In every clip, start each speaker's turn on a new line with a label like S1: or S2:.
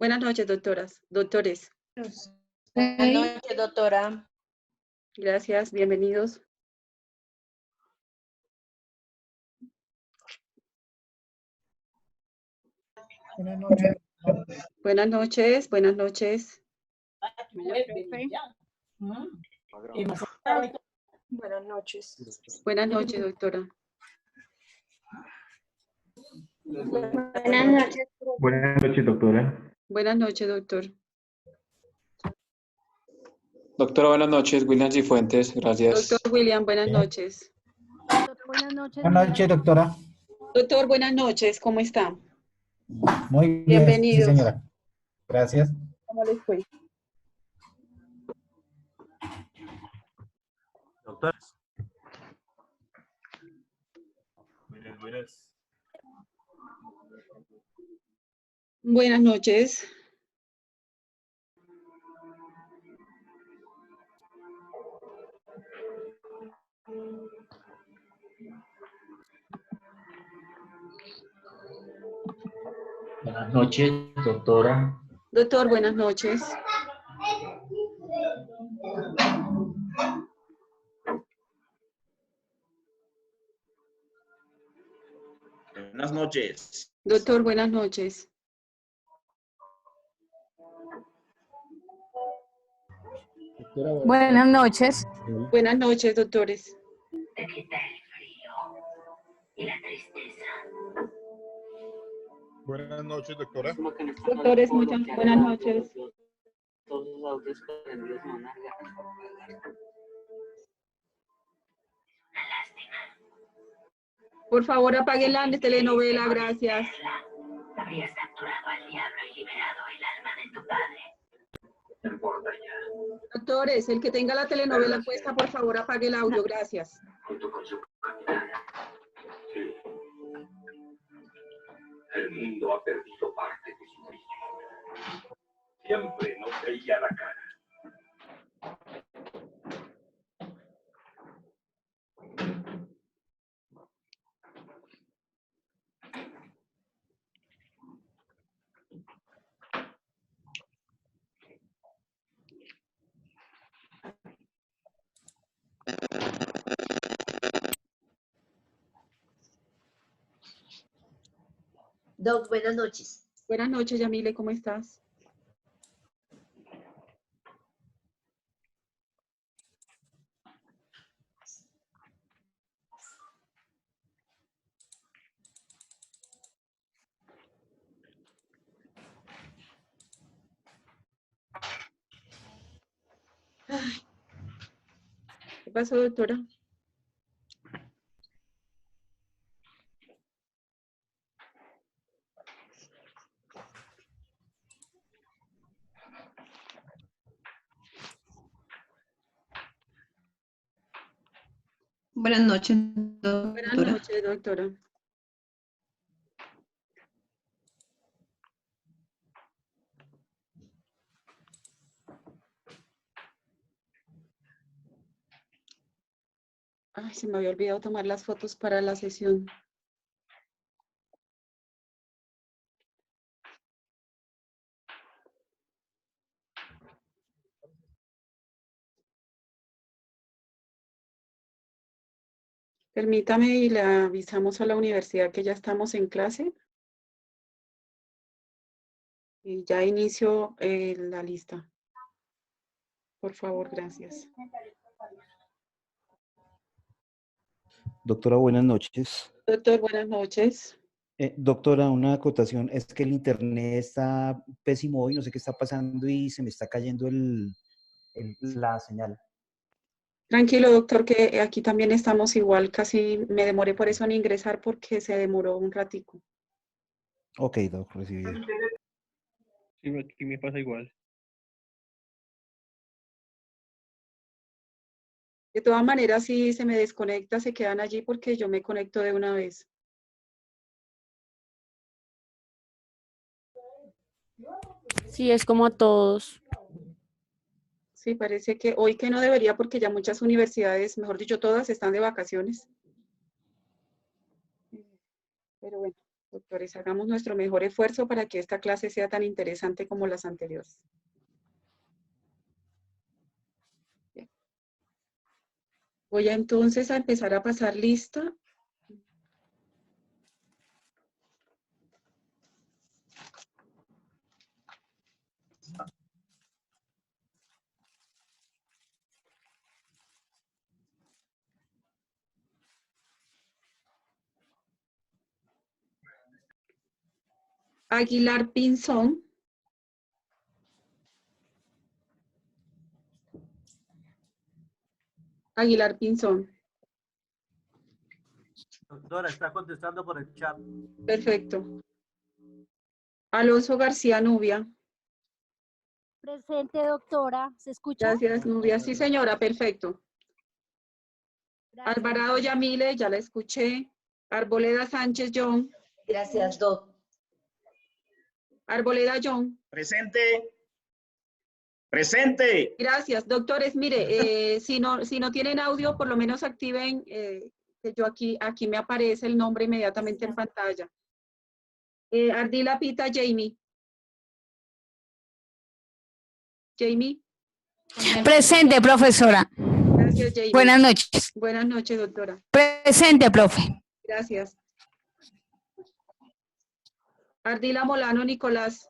S1: Buenas noches, doctoras, doctores.
S2: Buenas noches, doctora.
S1: Gracias, bienvenidos.
S3: Buenas noches.
S1: Buenas noches, buenas noches.
S2: Buenas noches.
S1: Buenas noches, doctora.
S2: Buenas noches.
S4: Buenas noches, doctora.
S1: Buenas noches, doctor.
S5: Doctora, buenas noches. William Cifuentes, gracias.
S1: Doctor William, buenas noches.
S2: Buenas noches.
S3: Buenas noches, doctora.
S1: Doctor, buenas noches, ¿cómo está?
S3: Muy bien,
S1: Bienvenidos.
S3: sí, señora. Gracias.
S1: ¿Cómo les fue?
S4: Doctora. Buenas.
S1: Buenas noches.
S6: Buenas noches, doctora.
S1: Doctor, buenas noches.
S7: Buenas noches.
S1: Doctor, buenas noches.
S2: Buenas noches.
S1: Buenas noches, doctores.
S8: Te quita el frío y la tristeza.
S9: Buenas noches, doctora.
S1: Doctores, muchas buenas noches.
S6: Todos los audios prendidos me van a regalar.
S8: Una lástima.
S1: Por favor, apaguen la telenovela, gracias.
S8: Habrías capturado al diablo y liberado el alma de tu padre. No importa ya.
S1: Doctores, el que tenga la telenovela puesta, por favor, apague el audio, gracias.
S8: Junto con su capitana. Sí. El mundo ha perdido parte de su brillo. Siempre nos veía la cara.
S2: Doc, buenas noches.
S1: Buenas noches, Yamile, ¿cómo estás? Ay. ¿Qué pasó, doctora?
S2: Buenas noches,
S1: Buenas
S2: doctora.
S1: noches, doctora. Ay, se me había olvidado tomar las fotos para la sesión. Permítame y le avisamos a la universidad que ya estamos en clase. Y ya inicio la lista. Por favor, gracias.
S10: Doctora, buenas noches.
S1: Doctor, buenas noches.
S10: Doctora, una acotación. Es que el internet está pésimo hoy, no sé qué está pasando y se me está cayendo la señal.
S1: Tranquilo, doctor, que aquí también estamos igual. Casi me demoré por eso en ingresar porque se demoró un ratico.
S10: Ok, doc, recibido.
S4: Sí, aquí me pasa igual.
S1: De todas maneras, si se me desconecta, se quedan allí porque yo me conecto de una vez.
S11: Sí, es como a todos.
S1: Sí, parece que hoy que no debería porque ya muchas universidades, mejor dicho, todas están de vacaciones. Pero bueno, Doctores, hagamos nuestro mejor esfuerzo para que esta clase sea tan interesante como las anteriores. Bien. Voy entonces a empezar a pasar lista. Aguilar Pinzón. Aguilar Pinzón.
S6: Doctora, está contestando por el chat.
S1: Perfecto. Alonso García Nubia.
S2: Presente, doctora. ¿Se escucha?
S1: Gracias, Nubia. Sí, señora, perfecto.
S2: Gracias.
S1: Alvarado Yamile, ya la escuché. Arboleda Sánchez John.
S2: Gracias, doc.
S1: Arboleda John.
S7: Presente. Presente.
S1: Gracias, doctores. Mire, si no tienen audio, por lo menos activen, que yo aquí me aparece el nombre inmediatamente en pantalla. Ardila Pita Jamie. Jamie.
S9: Presente, profesora.
S1: Gracias, Jamie.
S9: Buenas noches.
S1: Buenas noches, doctora.
S9: Presente, profe.
S1: Gracias. Ardila Molano Nicolás.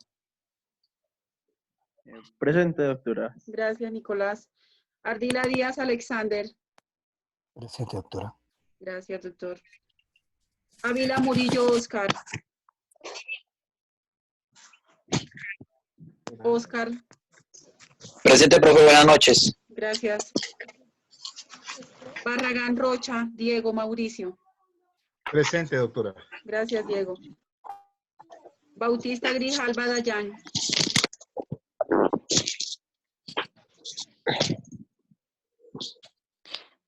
S4: Presente, doctora.
S1: Gracias, Nicolás. Ardila Díaz Alexander.
S10: Presente, doctora.
S1: Gracias, doctor. Ávila Murillo Oscar. Oscar.
S5: Presente, profe, buenas noches.
S1: Gracias. Barragán Rocha, Diego Mauricio.
S3: Presente, doctora.
S1: Gracias, Diego. Bautista Grijalva Dayan.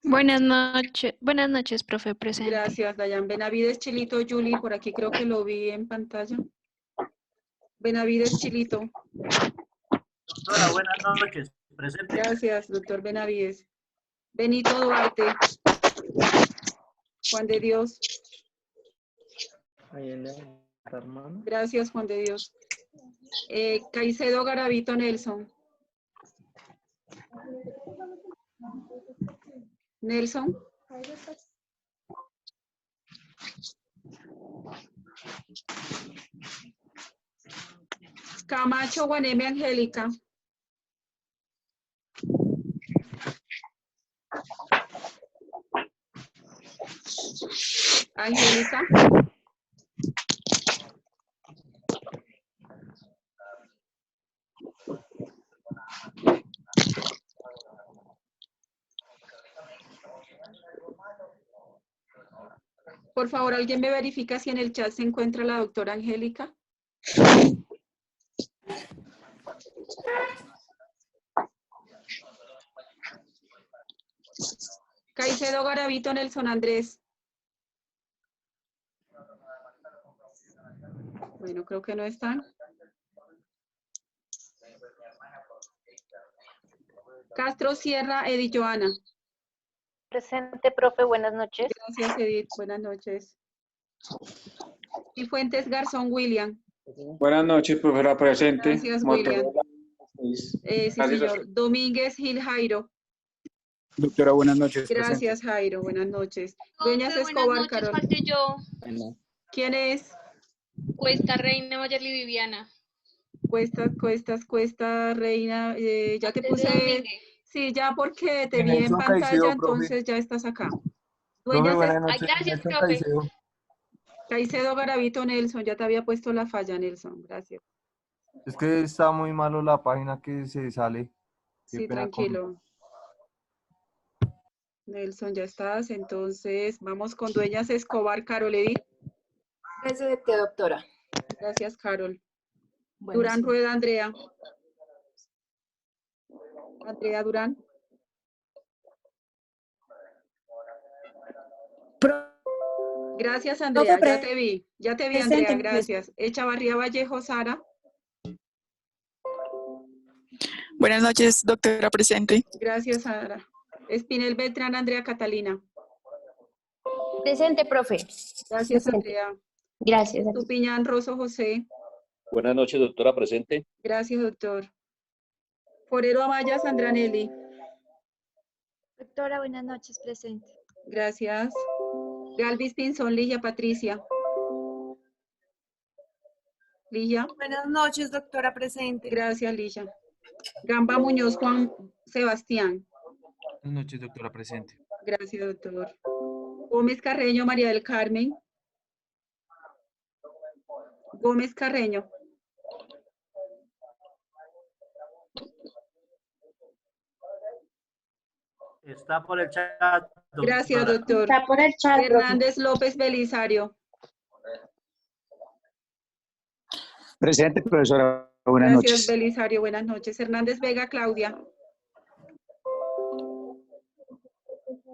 S11: Buenas noches, profe, presente.
S1: Gracias, Dayan. Benavides Chilito Yuli, por aquí creo que lo vi en pantalla. Benavides Chilito.
S6: Doctora, buenas noches. Presente.
S1: Gracias, doctor Benavides. Benito Duarte. Juan de Dios. Gracias, Juan de Dios. Caicedo Garavito Nelson. Nelson. Camacho Guaneme Angélica. Angélica. Por favor, ¿alguien me verifica si en el chat se encuentra la doctora Angélica? Caicedo Garavito Nelson Andrés. Bueno, creo que no están. Castro Sierra Edith Joana.
S2: Presente, profe. Buenas noches.
S1: Gracias, Edith. Buenas noches. Y Fuentes Garzón William.
S5: Buenas noches, profesora, presente.
S1: Gracias, William.
S5: Sí,
S1: Sí, señor. Domínguez Gil Jairo.
S3: Doctora, buenas noches.
S1: Gracias, Jairo. Buenas noches. Dueñas Escobar, Carol.
S12: Falté yo.
S1: ¿Quién es?
S12: Cuesta Reina Mayerly Viviana.
S1: Cuesta, Reina. Ya te
S12: Antes de
S1: puse.
S12: Domínguez.
S1: Sí, ya porque te vi en pantalla, entonces ya estás acá. Dueñas
S12: Ay, gracias, profe.
S1: Caicedo Garavito Nelson. Ya te había puesto la falla, Nelson. Gracias.
S13: Es que está muy malo la página que se sale. Qué
S1: Sí,
S13: pena
S1: tranquilo. Nelson, ya estás. Entonces, vamos con Dueñas Escobar, Carol Edith.
S9: Presente, doctora.
S1: Gracias, Carol. Durán Rueda, Andrea. Andrea Durán. Gracias, Andrea. Ya te vi. Ya te vi, Andrea. Gracias. Echavarría Vallejo, Sara.
S14: Buenas noches, doctora presente.
S1: Gracias, Sara. Espinel Beltrán, Andrea Catalina.
S2: Presente, profe.
S1: Gracias, Andrea.
S2: Gracias.
S1: Tupiñán Rosso José.
S15: Buenas noches, doctora, presente.
S1: Gracias, doctor. Forero Amaya Sandranelli.
S2: Doctora, buenas noches, presente.
S1: Gracias. Galvis Pinzón Ligia Patricia. Ligia.
S16: Buenas noches, doctora, presente.
S1: Gracias, Ligia. Gamba Muñoz Juan Sebastián.
S4: Buenas noches, doctora, presente.
S1: Gracias, doctor. Gómez Carreño María del Carmen. Gómez Carreño.
S6: Está por el chat.
S1: Gracias, doctor.
S2: Está por el chat.
S1: Hernández López Belisario.
S3: Presente, profesora. Buenas
S1: Gracias,
S3: noches.
S1: Belisario. Buenas noches. Hernández Vega Claudia.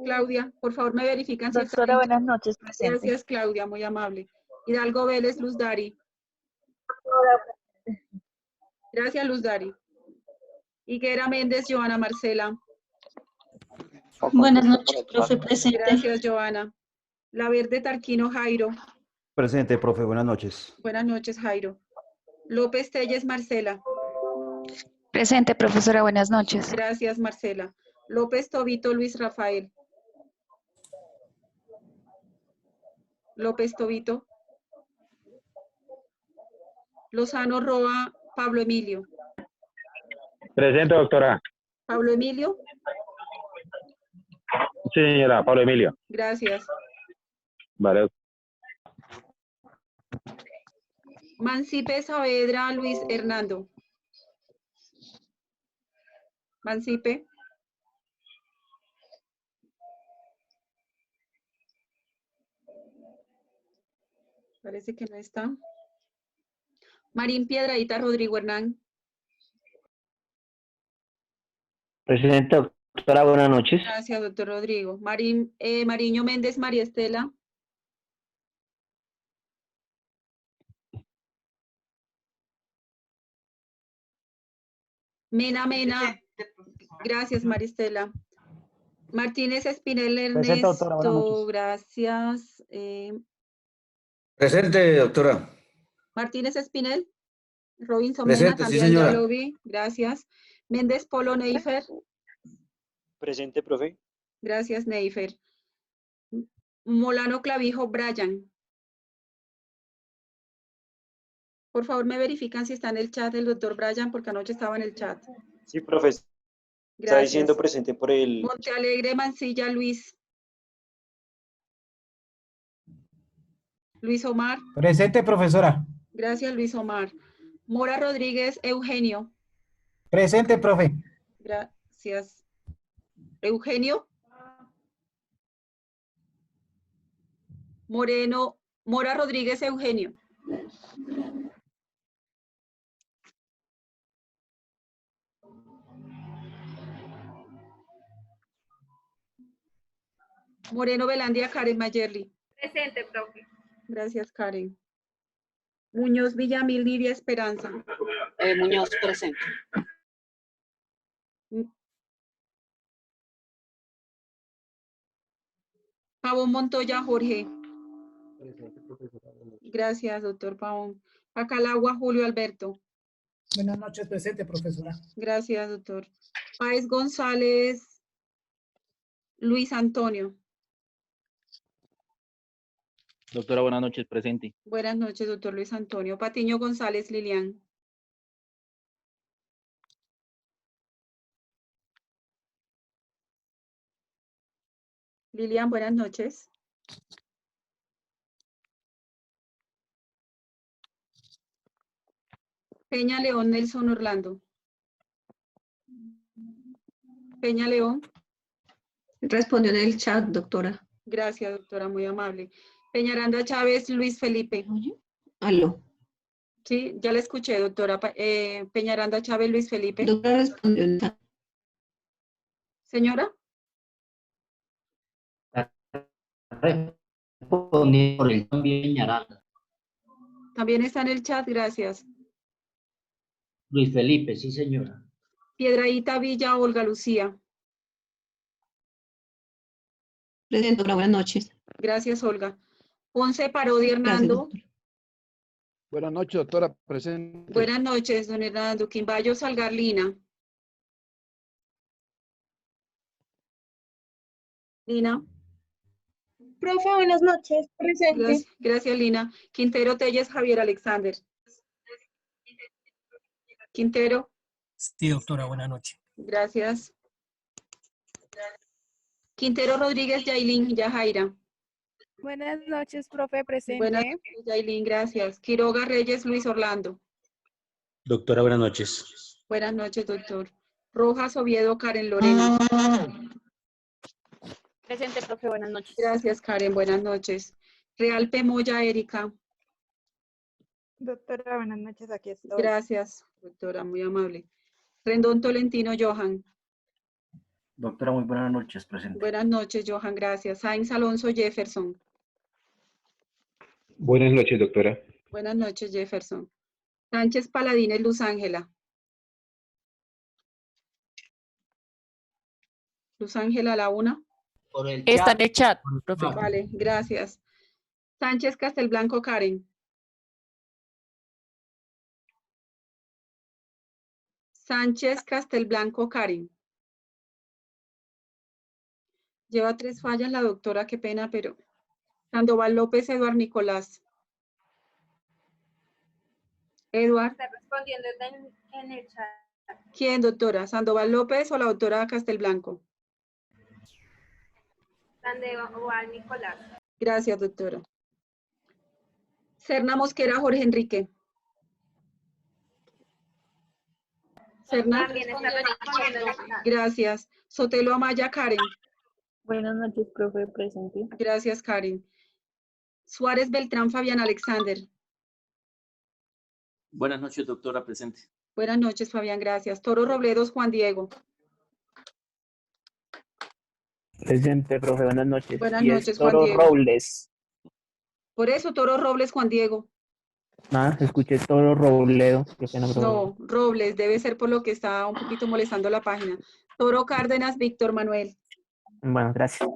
S1: Claudia, por favor, me verifican si está
S2: Doctora,
S1: en-
S2: buenas noches, presente.
S1: Gracias, Claudia, muy amable. Hidalgo Vélez Luz Dari. Gracias, Luz Dari. Higuera Méndez, Joana Marcela.
S2: Buenas noches, profe, presente.
S1: Gracias, Joana. La Verde Tarquino Jairo.
S10: Presente, profe, buenas noches.
S1: Buenas noches, Jairo. López Telles Marcela.
S9: Presente, profesora, buenas noches.
S1: Gracias, Marcela. López Tobito Luis Rafael. López Tobito. Lozano Roa Pablo Emilio.
S17: Presente, doctora.
S1: Pablo Emilio.
S17: Sí, señora, Pablo Emilio.
S1: Gracias.
S17: Vale.
S1: Mancipe Saavedra Luis Hernando. Mancipe. Parece que no está. Marín Piedradita Rodrigo Hernán.
S6: Presidente, doctora, buenas noches.
S1: Gracias, doctor Rodrigo. Mariño Méndez María Estela. Mena. Gracias, Maristela. Martínez Espinel
S6: Presente, doctora, buenas
S1: Ernesto.
S6: noches.
S1: Gracias.
S18: Presente, doctora.
S1: Martínez Espinel. Robinson Mena,
S18: Presente, sí,
S1: también ya
S18: señora.
S1: lo vi. Gracias. Méndez Polo Neifer.
S15: Presente, profe.
S1: Gracias, Neifer. Molano Clavijo Brian. Por favor, me verifican si está en el chat el doctor Brian, porque anoche estaba en el chat.
S15: Sí, profe. Está
S1: Gracias.
S15: diciendo presente por el...
S1: Montealegre Mancilla Luis. Luis Omar.
S19: Presente, profesora.
S1: Gracias, Luis Omar. Mora Rodríguez Eugenio.
S19: Presente, profe.
S1: Gracias. Eugenio. Mora Rodríguez Eugenio. Moreno Belandia Karen Mayerly.
S12: Presente, profe.
S1: Gracias, Karen. Muñoz Villamil Nidia Esperanza.
S6: Muñoz, presente.
S1: Pavón Montoya Jorge. Gracias, doctor Pavón. Acalagua Julio Alberto.
S19: Buenas noches, presente, profesora.
S1: Gracias, doctor. Páez González Luis Antonio.
S15: Doctora, buenas noches, presente.
S1: Buenas noches, doctor Luis Antonio. Patiño González Lilian. Lilian, buenas noches. Peña León Nelson Orlando. Peña León.
S20: Respondió en el chat, doctora.
S1: Gracias, doctora, muy amable. Peñaranda Chávez Luis Felipe.
S20: Aló.
S1: Sí, ya le escuché, doctora. Peñaranda Chávez Luis Felipe.
S20: Doctora respondió en el chat.
S1: Señora.
S6: Respondió por el también Peñaranda.
S1: También está en el chat, gracias.
S6: Luis Felipe, sí, señora.
S1: Piedraíta Villa Olga Lucía.
S20: Presente, doctora, buenas noches.
S1: Gracias, Olga. Ponce Parodi Hernando.
S18: Buenas noches, doctora. Presente.
S1: Buenas noches, don Hernando. Quimbayo Salgar-Lina. Lina.
S16: Profe, buenas noches. Presente.
S1: Gracias, Lina. Quintero Telles Javier Alexander. Quintero.
S21: Sí, doctora, buenas noches.
S1: Gracias. Quintero Rodríguez Yailin Yajaira.
S22: Buenas noches, profe, presente.
S1: Buenas noches, Yailin, gracias. Quiroga Reyes Luis Orlando.
S23: Doctora, buenas noches.
S1: Buenas noches, doctor. Rojas Oviedo Karen Lorena.
S12: Presente, profe, buenas noches.
S1: Gracias, Karen, buenas noches. Real Pemoya Erika.
S22: Doctora, buenas noches, aquí estoy.
S1: Gracias, doctora, muy amable. Rendón Tolentino Johan.
S23: Doctora, muy buenas noches, presente.
S1: Buenas noches, Johan, gracias. Sainz Alonso Jefferson.
S17: Buenas noches, doctora.
S1: Buenas noches, Jefferson. Sánchez Paladines Luz Ángela. Luz Ángela, la una.
S6: Está en el chat, profe.
S1: Vale, gracias. Sánchez Castelblanco Karen. Sánchez Castelblanco Karen. Lleva 3 fallas la doctora, qué pena, pero... Sandoval López Eduard Nicolás. Eduard.
S12: Está respondiendo en el chat.
S1: ¿Quién, doctora? ¿Sandoval López o la doctora Castelblanco?
S12: Sandoval Nicolás.
S1: Gracias, doctora. Serna Mosquera Jorge Enrique. Serna.
S12: También está respondiendo en el chat.
S1: Gracias. Sotelo Amaya Karen.
S2: Buenas noches, profe, presente.
S1: Gracias, Karen. Suárez Beltrán Fabián Alexander.
S15: Buenas noches, doctora, presente.
S1: Buenas noches, Fabián, gracias. Toro Robledos Juan Diego.
S24: Presente, profe, buenas noches.
S1: Buenas
S24: Y
S1: noches,
S24: es
S1: Juan
S24: Toro
S1: Diego.
S24: Robles.
S1: Por eso, Toro Robles Juan Diego.
S24: Ah, escuché Toro Robledo. Qué pena, profe.
S1: No, Robles, debe ser por lo que está un poquito molestando la página. Toro Cárdenas Víctor Manuel.
S24: Bueno, gracias.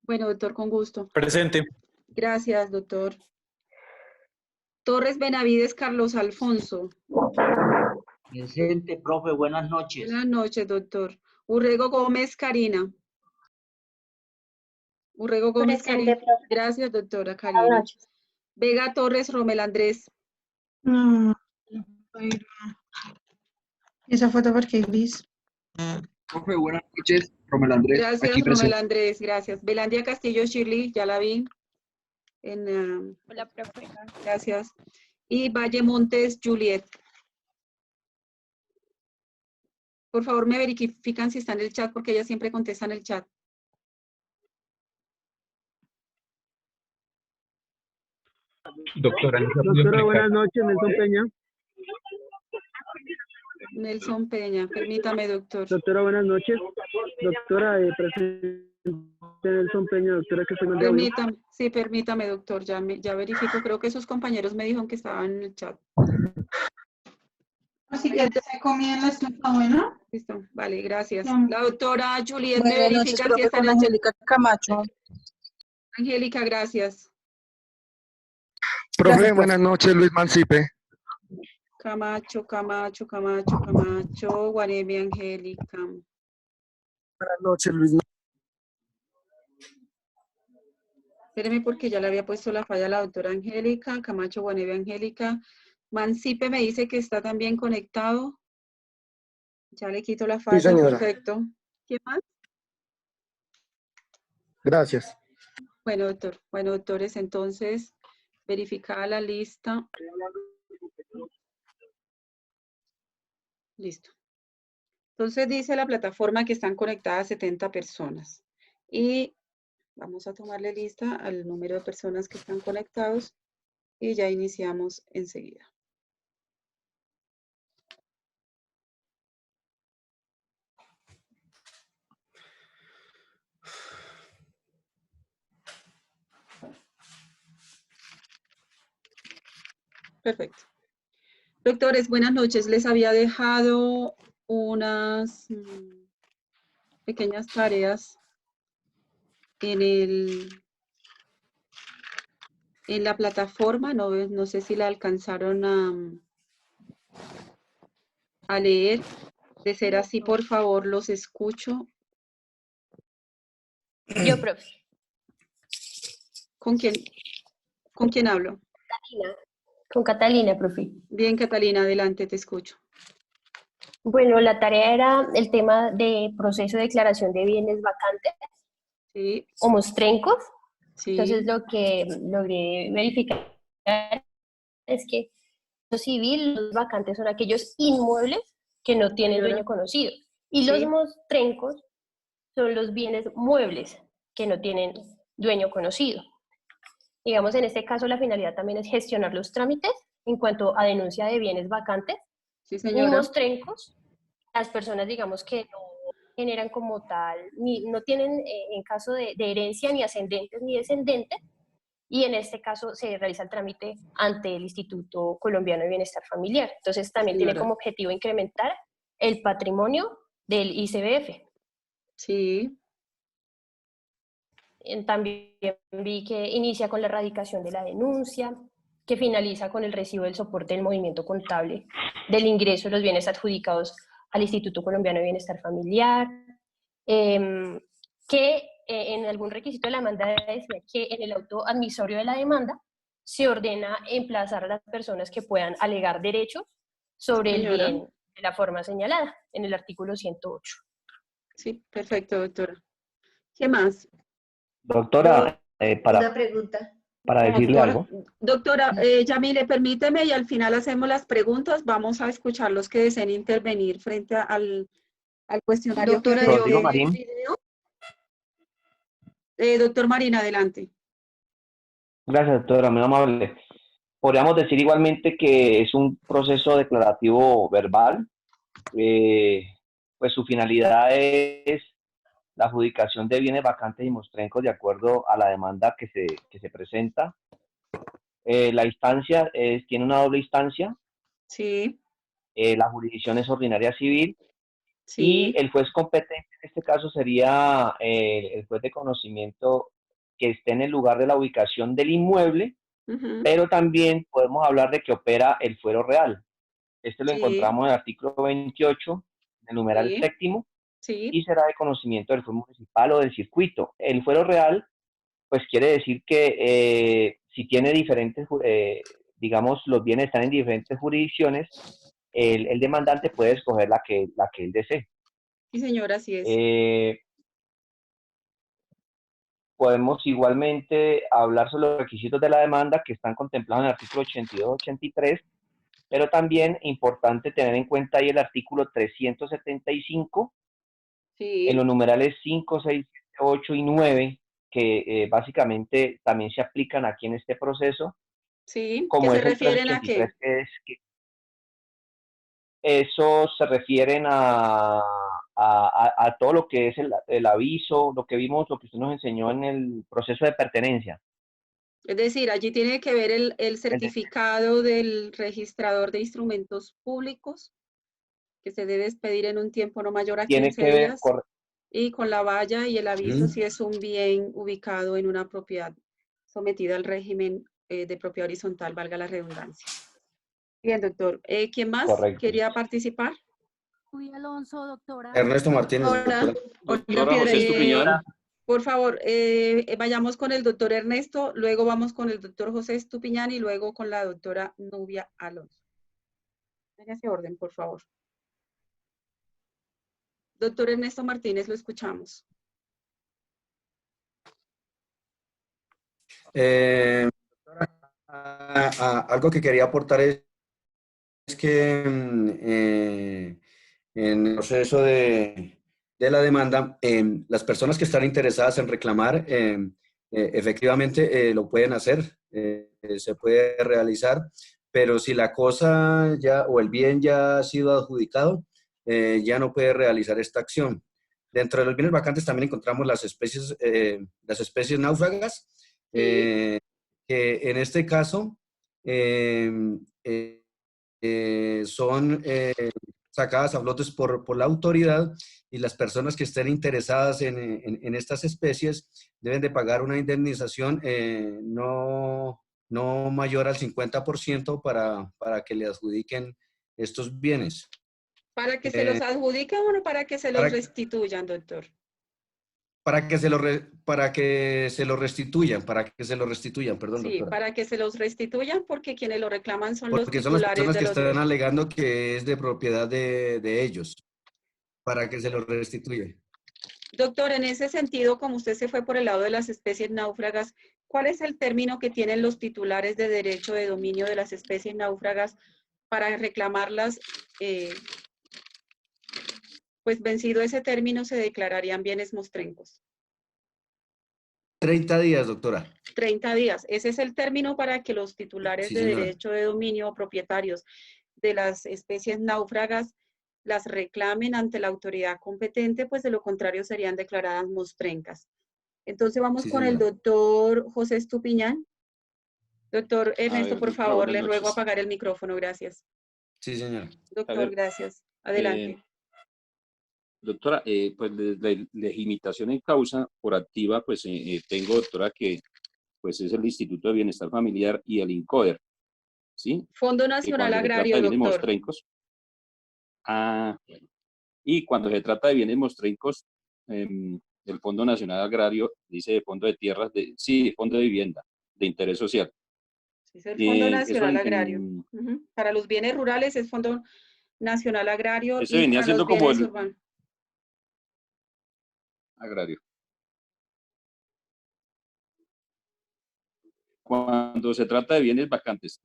S1: Bueno, doctor, con gusto.
S23: Presente.
S1: Gracias, doctor. Torres Benavides Carlos Alfonso.
S6: Presente, profe, buenas noches.
S1: Buenas noches, doctor. Urrego Gómez Karina. Urrego Gómez
S2: Presente,
S1: Karina.
S2: profe.
S1: Gracias, doctora
S2: Buenas
S1: Karina.
S2: noches.
S1: Vega Torres Romel Andrés.
S19: No. Esa foto porque gris.
S25: Profe, buenas noches. Romel Andrés,
S1: Gracias,
S25: aquí
S1: Romel
S25: presente.
S1: Andrés. Gracias. Belandia Castillo Shirley, ya la vi.
S12: Hola, profe.
S1: Gracias. Y Valle Montes Juliet. Por favor, me verifican si está en el chat porque ella siempre contesta en el chat.
S17: Doctora,
S24: buenas noches, Nelson Peña.
S1: Nelson Peña, permítame, doctor.
S24: Doctora, buenas noches. Doctora, presente Nelson Peña, doctora, que se me
S1: Permítame, sí, permítame, doctor, ya verifico. Creo que sus compañeros me dijeron que estaban en el chat.
S19: Así que se comía en la estufa, bueno.
S1: Listo, vale, gracias.
S19: No.
S1: La doctora Juliet me
S16: Buenas noches,
S1: verifica si
S16: profe,
S1: está en
S16: con
S1: el chat.
S16: Angélica Camacho.
S1: Angélica, gracias.
S25: Profe, buenas noches, Luis Mancipe.
S1: Camacho, Guanemi, Angélica.
S25: Buenas noches, Luis.
S1: Espéreme porque ya le había puesto la falla a la doctora Angélica. Camacho, Guanemi, Angélica. Mancipe me dice que está también conectado. Ya le quito la falla.
S25: Sí, señora.
S1: Perfecto. ¿Quién más?
S25: Gracias.
S1: Bueno, doctor. Bueno, doctores, entonces, verificada la lista. Listo. Entonces dice la plataforma que están conectadas 70 personas. Y vamos a tomarle lista al número de personas que están conectados y ya iniciamos enseguida. Perfecto. Doctores, buenas noches. Les había dejado unas pequeñas tareas en en la plataforma, no sé si la alcanzaron a leer. De ser así, por favor, los escucho.
S5: Yo, profe.
S1: ¿Con quién hablo?
S5: Catalina. Con Catalina, profe.
S1: Bien, Catalina, adelante, te escucho.
S5: Bueno, la tarea era el tema de proceso de declaración de bienes vacantes.
S1: Sí.
S5: O mostrencos.
S1: Sí.
S5: Entonces, lo que logré verificar es que lo civil, los vacantes son aquellos inmuebles que no tienen dueño conocido. Y los mostrencos son los bienes muebles que no tienen dueño conocido. Digamos, en este caso, la finalidad también es gestionar los trámites en cuanto a denuncia de bienes vacantes.
S1: Sí, señora.
S5: Y mostrencos, las personas, digamos, que no generan como tal, no tienen en caso de herencia ni ascendentes ni descendentes, y en este caso se realiza el trámite ante el Instituto Colombiano de Bienestar Familiar. Entonces también tiene como objetivo incrementar el patrimonio del ICBF.
S1: Sí.
S5: También vi que inicia con la erradicación de la denuncia, que finaliza con el recibo del soporte del movimiento contable del ingreso de los bienes adjudicados al Instituto Colombiano de Bienestar Familiar, que en algún requisito de la demanda decía que en el auto admisorio de la demanda se ordena emplazar a las personas que puedan alegar derechos sobre el bien de la forma señalada en el artículo 108.
S1: Sí, perfecto, doctora. ¿Qué más?
S23: Doctora,
S5: Una pregunta.
S23: para decirle algo.
S1: Doctora, Yamile, permíteme y al final hacemos las preguntas. Vamos a escuchar los que deseen intervenir frente al cuestionario.
S23: Doctora,
S1: Rodrigo
S23: yo... Marín.
S1: Doctor Marín, adelante.
S23: Gracias, doctora, muy amable. Podríamos decir igualmente que es un proceso declarativo verbal. Pues su finalidad es la adjudicación de bienes vacantes y mostrencos de acuerdo a la demanda que se presenta. La instancia tiene una doble instancia.
S1: Sí.
S23: La jurisdicción es ordinaria civil.
S1: Sí.
S23: Y el juez competente en este caso sería el juez de conocimiento que esté en el lugar de la ubicación del inmueble, pero también podemos hablar de que opera el fuero real. Este lo encontramos en el artículo 28, el numeral séptimo, y será de conocimiento del juez municipal o del circuito. El fuero real, pues quiere decir que si tiene diferentes, digamos, los bienes están en diferentes jurisdicciones, el demandante puede escoger la que él desee.
S1: Sí, señora, así es.
S23: Podemos igualmente hablar sobre los requisitos de la demanda que están contemplados en el artículo 82-83, pero también importante tener en cuenta ahí el artículo 375, en los numerales 5, 6, 8 y 9, que básicamente también se aplican aquí en este proceso.
S1: Sí,
S23: como
S1: ¿que
S23: es
S1: se
S23: el
S1: refieren a qué?
S23: 383, esos se refieren a todo lo que es el aviso, lo que vimos, lo que usted nos enseñó en el proceso de pertenencia.
S1: Es decir, allí tiene que ver el certificado del registrador de instrumentos públicos, que se debe expedir en un tiempo no mayor a 15 días, y con la valla y el aviso si es un bien ubicado en una propiedad sometida al régimen de propiedad horizontal, valga la redundancia. Bien, doctor. ¿Quién más quería participar?
S7: Julia Alonso, doctora.
S25: Ernesto Martínez,
S1: doctora.
S15: Doctora José Estupiñán.
S1: Por favor, vayamos con el doctor Ernesto, luego vamos con el doctor José Estupiñán y luego con la doctora Nubia Alonso. En ese orden, por favor. Doctor Ernesto Martínez, lo escuchamos.
S25: Algo que quería aportar es que en el proceso de la demanda, las personas que están interesadas en reclamar, efectivamente lo pueden hacer, se puede realizar, pero si la cosa ya o el bien ya ha sido adjudicado, ya no puede realizar esta acción. Dentro de los bienes vacantes también encontramos las especies náufragas, que en este caso son sacadas a flotes por la autoridad, y las personas que estén interesadas en estas especies deben de pagar una indemnización no no mayor al 50% para que le adjudiquen estos bienes.
S1: ¿Para que se los adjudiquen o no para que se los restituyan, doctor?
S25: Para que se lo restituyan, perdón,
S1: Sí,
S25: doctora.
S1: para que se los restituyan porque quienes lo reclaman son los
S25: Porque son las
S1: titulares
S25: personas
S1: de
S25: que
S1: los
S25: están
S1: bienes.
S25: alegando que es de propiedad de ellos, para que se los restituyan.
S1: Doctor, en ese sentido, como usted se fue por el lado de las especies náufragas, ¿cuál es el término que tienen los titulares de derecho de dominio de las especies náufragas para reclamarlas? Pues vencido ese término se declararían bienes mostrencos.
S25: 30 días, doctora.
S1: 30 días. Ese es el término para que los titulares
S25: Sí,
S1: de
S25: señora.
S1: derecho de dominio o propietarios de las especies náufragas las reclamen ante la autoridad competente, pues de lo contrario serían declaradas mostrencas. Entonces vamos
S25: Sí,
S1: con el
S25: señora.
S1: doctor José Estupiñán. Doctor Ernesto, por
S15: doctora,
S1: favor,
S15: buenas
S1: le ruego
S15: noches.
S1: apagar el micrófono. Gracias.
S25: Sí, señora.
S1: Doctor, gracias. Adelante.
S15: Doctora, pues de legitimación en causa por activa, pues tengo, doctora, que pues es el Instituto de Bienestar Familiar y el INCODER, ¿sí?
S1: Fondo
S15: Que
S1: Nacional
S15: cuando se trata
S1: Agrario,
S15: de bienes
S1: doctor.
S15: mostrencos. Bueno. Y cuando se trata de bienes mostrencos, el Fondo Nacional Agrario dice de Fondo de Tierras, Fondo de Vivienda, de Interés Social.
S1: Es el Fondo
S15: Eso
S1: Nacional Agrario. Para los bienes rurales es Fondo Nacional Agrario
S15: ese
S1: y
S15: venía
S1: para
S15: siendo
S1: los
S15: como
S1: bienes
S15: el
S1: urbanos.
S15: agrario. Cuando se trata de bienes vacantes,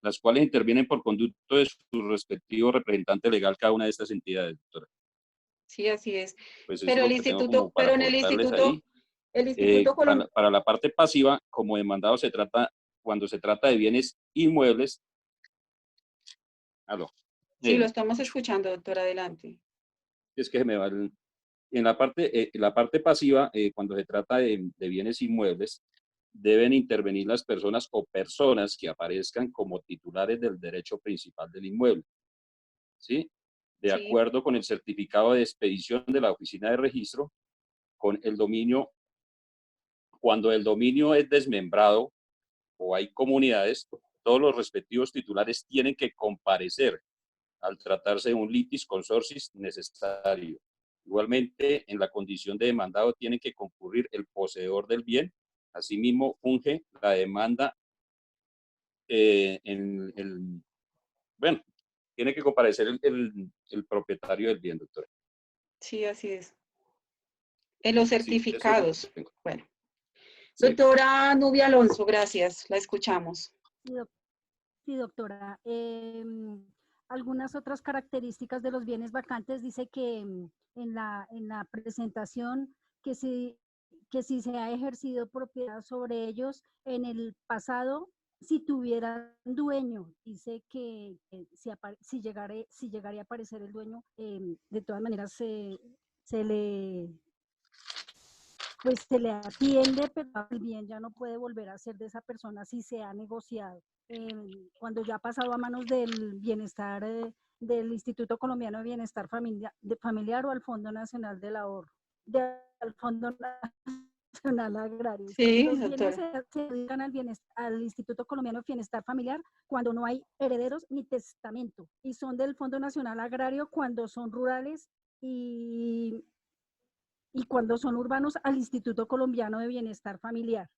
S15: las cuales intervienen por conducto de su respectivo representante legal cada una de estas entidades, doctora.
S1: Sí, así es.
S15: Pues eso
S1: Pero
S15: es
S1: el
S15: lo que tengo
S1: instituto,
S15: como para
S1: pero en el
S15: aportarles
S1: instituto,
S15: ahí.
S1: el Instituto Colombiano.
S15: Para la parte pasiva, como demandado se trata, cuando se trata de bienes inmuebles. Aló.
S1: Sí, lo estamos escuchando, doctor, adelante.
S15: Es que se me va en la parte pasiva, cuando se trata de bienes inmuebles, deben intervenir las personas o personas que aparezcan como titulares del derecho principal del inmueble, ¿sí? De acuerdo con el certificado de expedición de la oficina de registro, con el dominio, cuando el dominio es desmembrado o hay comunidades, todos los respectivos titulares tienen que comparecer al tratarse de un litis consorcis necesario. Igualmente, en la condición de demandado tiene que concurrir el poseedor del bien. Asimismo, funge la demanda bueno, tiene que comparecer el propietario del bien, doctora.
S1: Sí, así es. En los certificados.
S15: Sí,
S1: bueno.
S15: Sí.
S1: Doctora Nubia Alonso, gracias. La escuchamos.
S7: Sí, doctora. Algunas otras características de los bienes vacantes dice que en la presentación que si se ha ejercido propiedad sobre ellos en el pasado, si tuvieran dueño, dice que si llegaría a aparecer el dueño, de todas maneras se le atiende, pero el bien ya no puede volver a ser de esa persona si se ha negociado. Cuando ya ha pasado a manos del bienestar, del Instituto Colombiano de Bienestar Familiar o al Fondo Nacional del Ahorro, al Fondo Nacional Agrario.
S1: Sí,
S7: los bienes
S1: doctora.
S7: se dedican al Instituto Colombiano de Bienestar Familiar cuando no hay herederos ni testamento, y son del Fondo Nacional Agrario cuando son rurales y cuando son urbanos al Instituto Colombiano de Bienestar Familiar.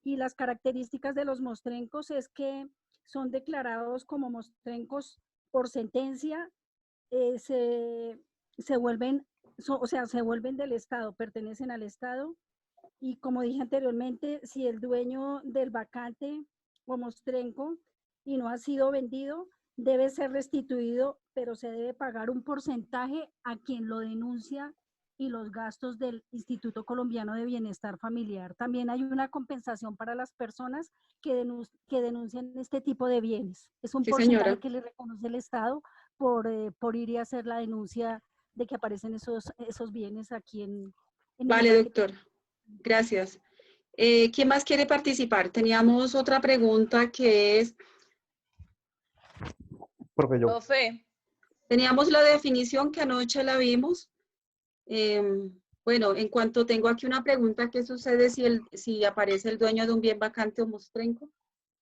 S7: Y las características de los mostrencos es que son declarados como mostrencos por sentencia, se vuelven del Estado, pertenecen al Estado, y como dije anteriormente, si el dueño del vacante o mostrenco y no ha sido vendido, debe ser restituido, pero se debe pagar un porcentaje a quien lo denuncia y los gastos del Instituto Colombiano de Bienestar Familiar. También hay una compensación para las personas que denuncian este tipo de bienes. Es un porcentaje, señora, que le reconoce el Estado por ir y hacer la denuncia de que aparecen esos bienes aquí en
S1: Vale, doctor. Gracias. ¿Quién más quiere participar? Teníamos otra pregunta que es...
S4: Profe.
S1: Teníamos la definición que anoche la vimos. Bueno, en cuanto tengo aquí una pregunta, ¿qué sucede si aparece el dueño de un bien vacante o mostrenco?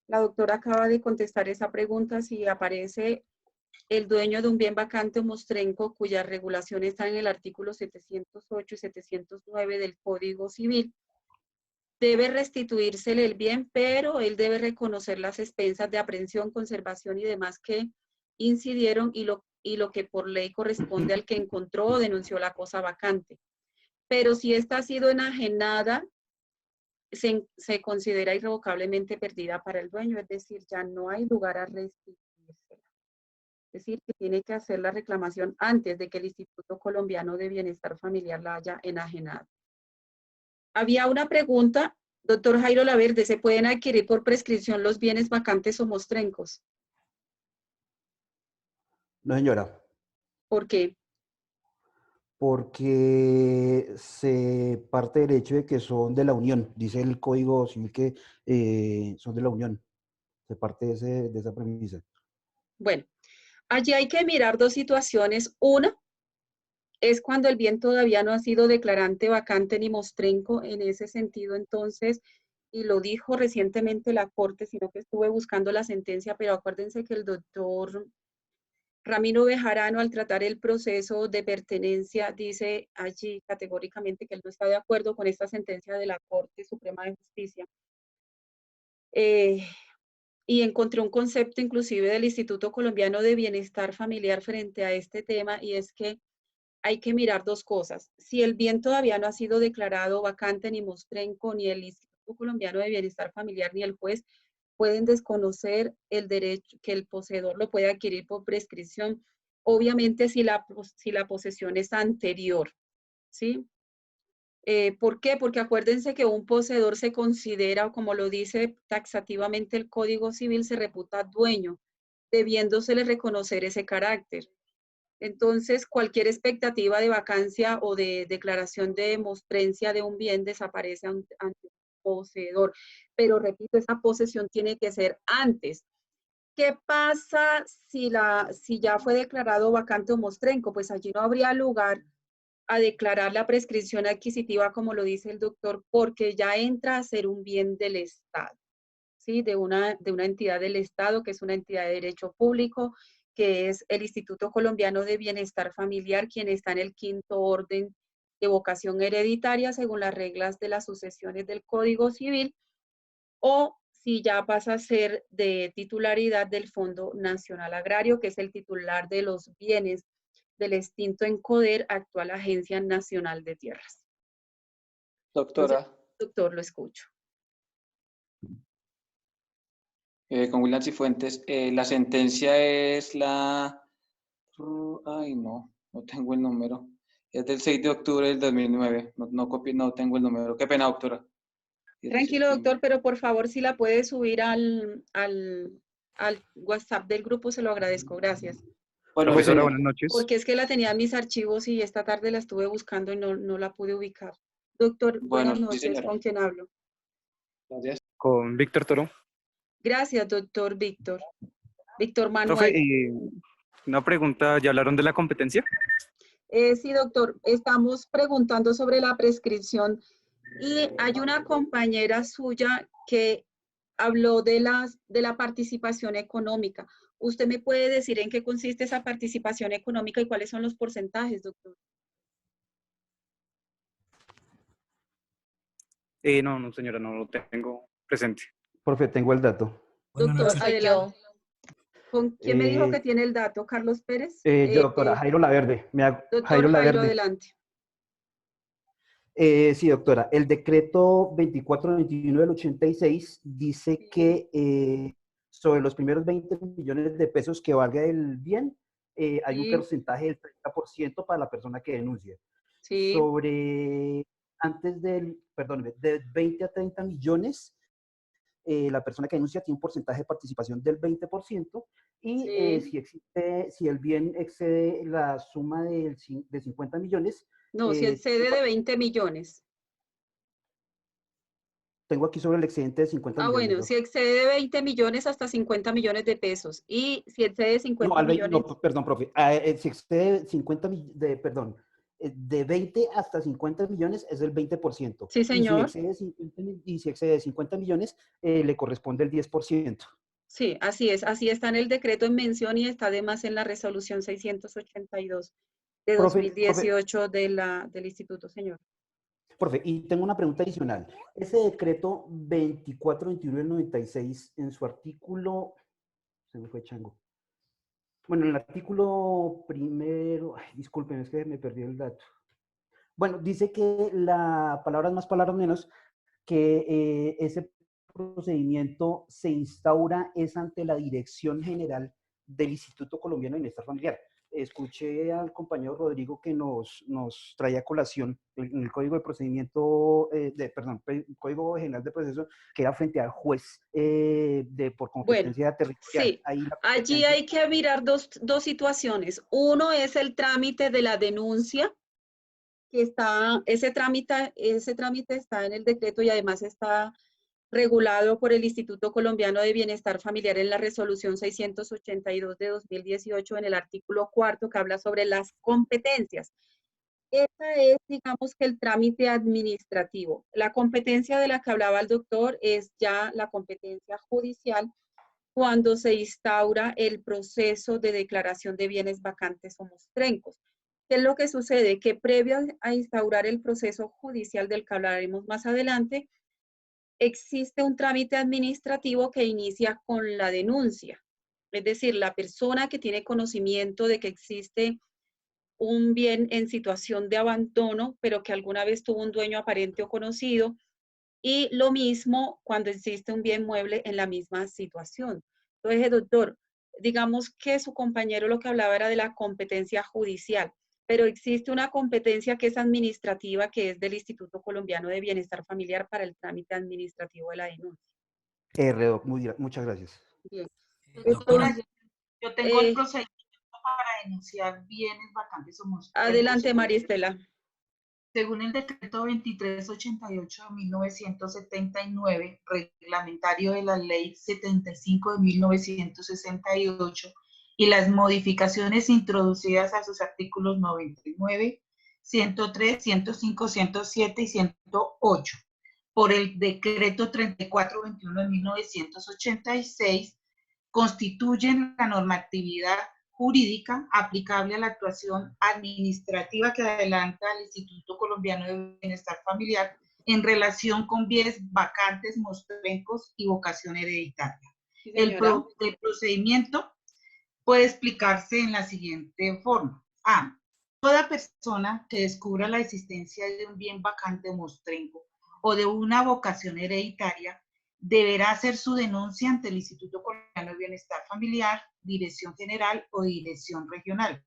S1: La doctora acaba de contestar esa pregunta. Si aparece el dueño de un bien vacante o mostrenco cuya regulación está en el artículo 708 y 709 del Código Civil, debe restituírsele el bien, pero él debe reconocer las expensas de aprehensión, conservación y demás que incidieron y lo que por ley corresponde al que encontró o denunció la cosa vacante. Pero si esta ha sido enajenada, se considera irrevocablemente perdida para el dueño, es decir, ya no hay lugar a restituírsela. Es decir, que tiene que hacer la reclamación antes de que el Instituto Colombiano de Bienestar Familiar la haya enajenado. Había una pregunta, doctor Jairo Laverde, ¿se pueden adquirir por prescripción los bienes vacantes o mostrencos?
S10: No, señora.
S1: ¿Por qué?
S10: Porque se parte del hecho de que son de la Unión. Dice el Código Civil que son de la Unión. Se parte de esa premisa.
S1: Bueno, allí hay que mirar dos situaciones. Una es cuando el bien todavía no ha sido declarante, vacante ni mostrenco. En ese sentido, entonces, y lo dijo recientemente la Corte, sino que estuve buscando la sentencia, pero acuérdense que el doctor Ramiro Bejarano, al tratar el proceso de pertenencia, dice allí categóricamente que él no está de acuerdo con esta sentencia de la Corte Suprema de Justicia. Y encontré un concepto inclusive del Instituto Colombiano de Bienestar Familiar frente a este tema, y es que hay que mirar dos cosas. Si el bien todavía no ha sido declarado vacante ni mostrenco, ni el Instituto Colombiano de Bienestar Familiar ni el juez pueden desconocer el derecho que el poseedor lo puede adquirir por prescripción, obviamente si la posesión es anterior, ¿sí? ¿Por qué? Porque acuérdense que un poseedor se considera, como lo dice taxativamente el Código Civil, se reputa dueño, debiéndosele reconocer ese carácter. Entonces, cualquier expectativa de vacancia o de declaración de mostrencia de un bien desaparece ante un poseedor. Pero repito, esa posesión tiene que ser antes. ¿Qué pasa si ya fue declarado vacante o mostrenco? Pues allí no habría lugar a declarar la prescripción adquisitiva, como lo dice el doctor, porque ya entra a ser un bien del Estado, ¿sí? De una entidad del Estado, que es una entidad de derecho público, que es el Instituto Colombiano de Bienestar Familiar, quien está en el 5º orden de vocación hereditaria, según las reglas de las sucesiones del Código Civil, o si ya pasa a ser de titularidad del Fondo Nacional Agrario, que es el titular de los bienes del extinto Encoder, actual Agencia Nacional de Tierras.
S4: Doctora.
S1: Entonces, doctor, lo escucho.
S4: Con William Cifuentes, la sentencia es la... Ay, no tengo el número. Es del 6 de octubre del 2009. No tengo el número. Qué pena, doctora.
S1: Tranquilo, doctor, pero por favor, si la puede subir al WhatsApp del grupo, se lo agradezco. Gracias.
S4: Bueno,
S8: profesora, buenas noches.
S1: Porque es que la tenía en mis archivos y esta tarde la estuve buscando y no la pude ubicar. Doctor, buenas noches. ¿Con quién hablo?
S4: Gracias.
S8: Con Víctor Toro.
S1: Gracias, doctor Víctor. Víctor Manuel.
S8: Profe, una pregunta, ¿ya hablaron de la competencia?
S1: Sí, doctor. Estamos preguntando sobre la prescripción y hay una compañera suya que habló de la participación económica. ¿Usted me puede decir en qué consiste esa participación económica y cuáles son los porcentajes, doctor?
S8: No, señora, no lo tengo presente.
S10: Profe, tengo el dato.
S1: Doctor, adelante. ¿Con quién me dijo que tiene el dato? ¿Carlos Pérez?
S10: Yo, doctora, Jairo Laverde.
S1: Doctor
S10: Jairo Laverde.
S1: adelante.
S10: Sí, doctora. El decreto 2429 del 86 dice que sobre los primeros 20 millones de pesos que valga el bien, hay un porcentaje del 30% para la persona que denuncia.
S1: Sí.
S10: Sobre, de 20 a 30 millones, la persona que denuncia tiene un porcentaje de participación del 20% y si el bien excede la suma de 50 millones...
S1: No, si excede de 20 millones.
S10: Tengo aquí sobre el excedente de 50 millones.
S1: Bueno, si excede de 20 millones hasta 50 millones de pesos. Y si excede de 50 millones...
S10: No, perdón, profe. Si excede 50 de 20 hasta 50 millones es el 20%.
S1: Sí, señor.
S10: Y si excede 50 millones, le corresponde el 10%.
S1: Sí, así es. Así está en el decreto en mención y está además en la resolución 682 de 2018 del instituto, señor.
S10: Profe, y tengo una pregunta adicional. Ese decreto 2421 del 96, en su artículo, se me fue chango. Bueno, en el artículo primero, disculpen, es que me perdí el dato. Bueno, dice que palabras más, palabras menos, que ese procedimiento se instaura es ante la Dirección General del Instituto Colombiano de Bienestar Familiar. Escuché al compañero Rodrigo que nos traía a colación en el Código de Procedimiento, Código General de Proceso, que era frente al juez por competencia territorial.
S1: Sí, allí hay que mirar dos situaciones. Uno es el trámite de la denuncia, que está, ese trámite está en el decreto y además está regulado por el Instituto Colombiano de Bienestar Familiar en la resolución 682 de 2018 en el artículo 4 que habla sobre las competencias. Esa es, digamos, que el trámite administrativo. La competencia de la que hablaba el doctor es ya la competencia judicial cuando se instaura el proceso de declaración de bienes vacantes o mostrencos. ¿Qué es lo que sucede? Que previo a instaurar el proceso judicial del que hablaremos más adelante, existe un trámite administrativo que inicia con la denuncia. Es decir, la persona que tiene conocimiento de que existe un bien en situación de abandono, pero que alguna vez tuvo un dueño aparente o conocido, y lo mismo cuando existe un bien mueble en la misma situación. Entonces, doctor, digamos que su compañero lo que hablaba era de la competencia judicial, pero existe una competencia que es administrativa, que es del Instituto Colombiano de Bienestar Familiar para el trámite administrativo de la denuncia.
S10: Muchas gracias.
S1: Bien.
S3: Doctora, yo tengo el procedimiento para denunciar bienes vacantes o mostrencos.
S1: Adelante, María Estela.
S3: Según el decreto 2388 de 1979, reglamentario de la ley 75 de 1968, y las modificaciones introducidas a sus artículos 99, 103, 105, 107 y 108, por el decreto 3421 de 1986, constituyen la normatividad jurídica aplicable a la actuación administrativa que adelanta el Instituto Colombiano de Bienestar Familiar en relación con bienes vacantes, mostrencos y vocación hereditaria.
S1: Sí,
S3: el procedimiento puede explicarse en la siguiente forma. A. Toda persona que descubra la existencia de un bien vacante o mostrenco o de una vocación hereditaria deberá hacer su denuncia ante el Instituto Colombiano de Bienestar Familiar, Dirección General o Dirección Regional,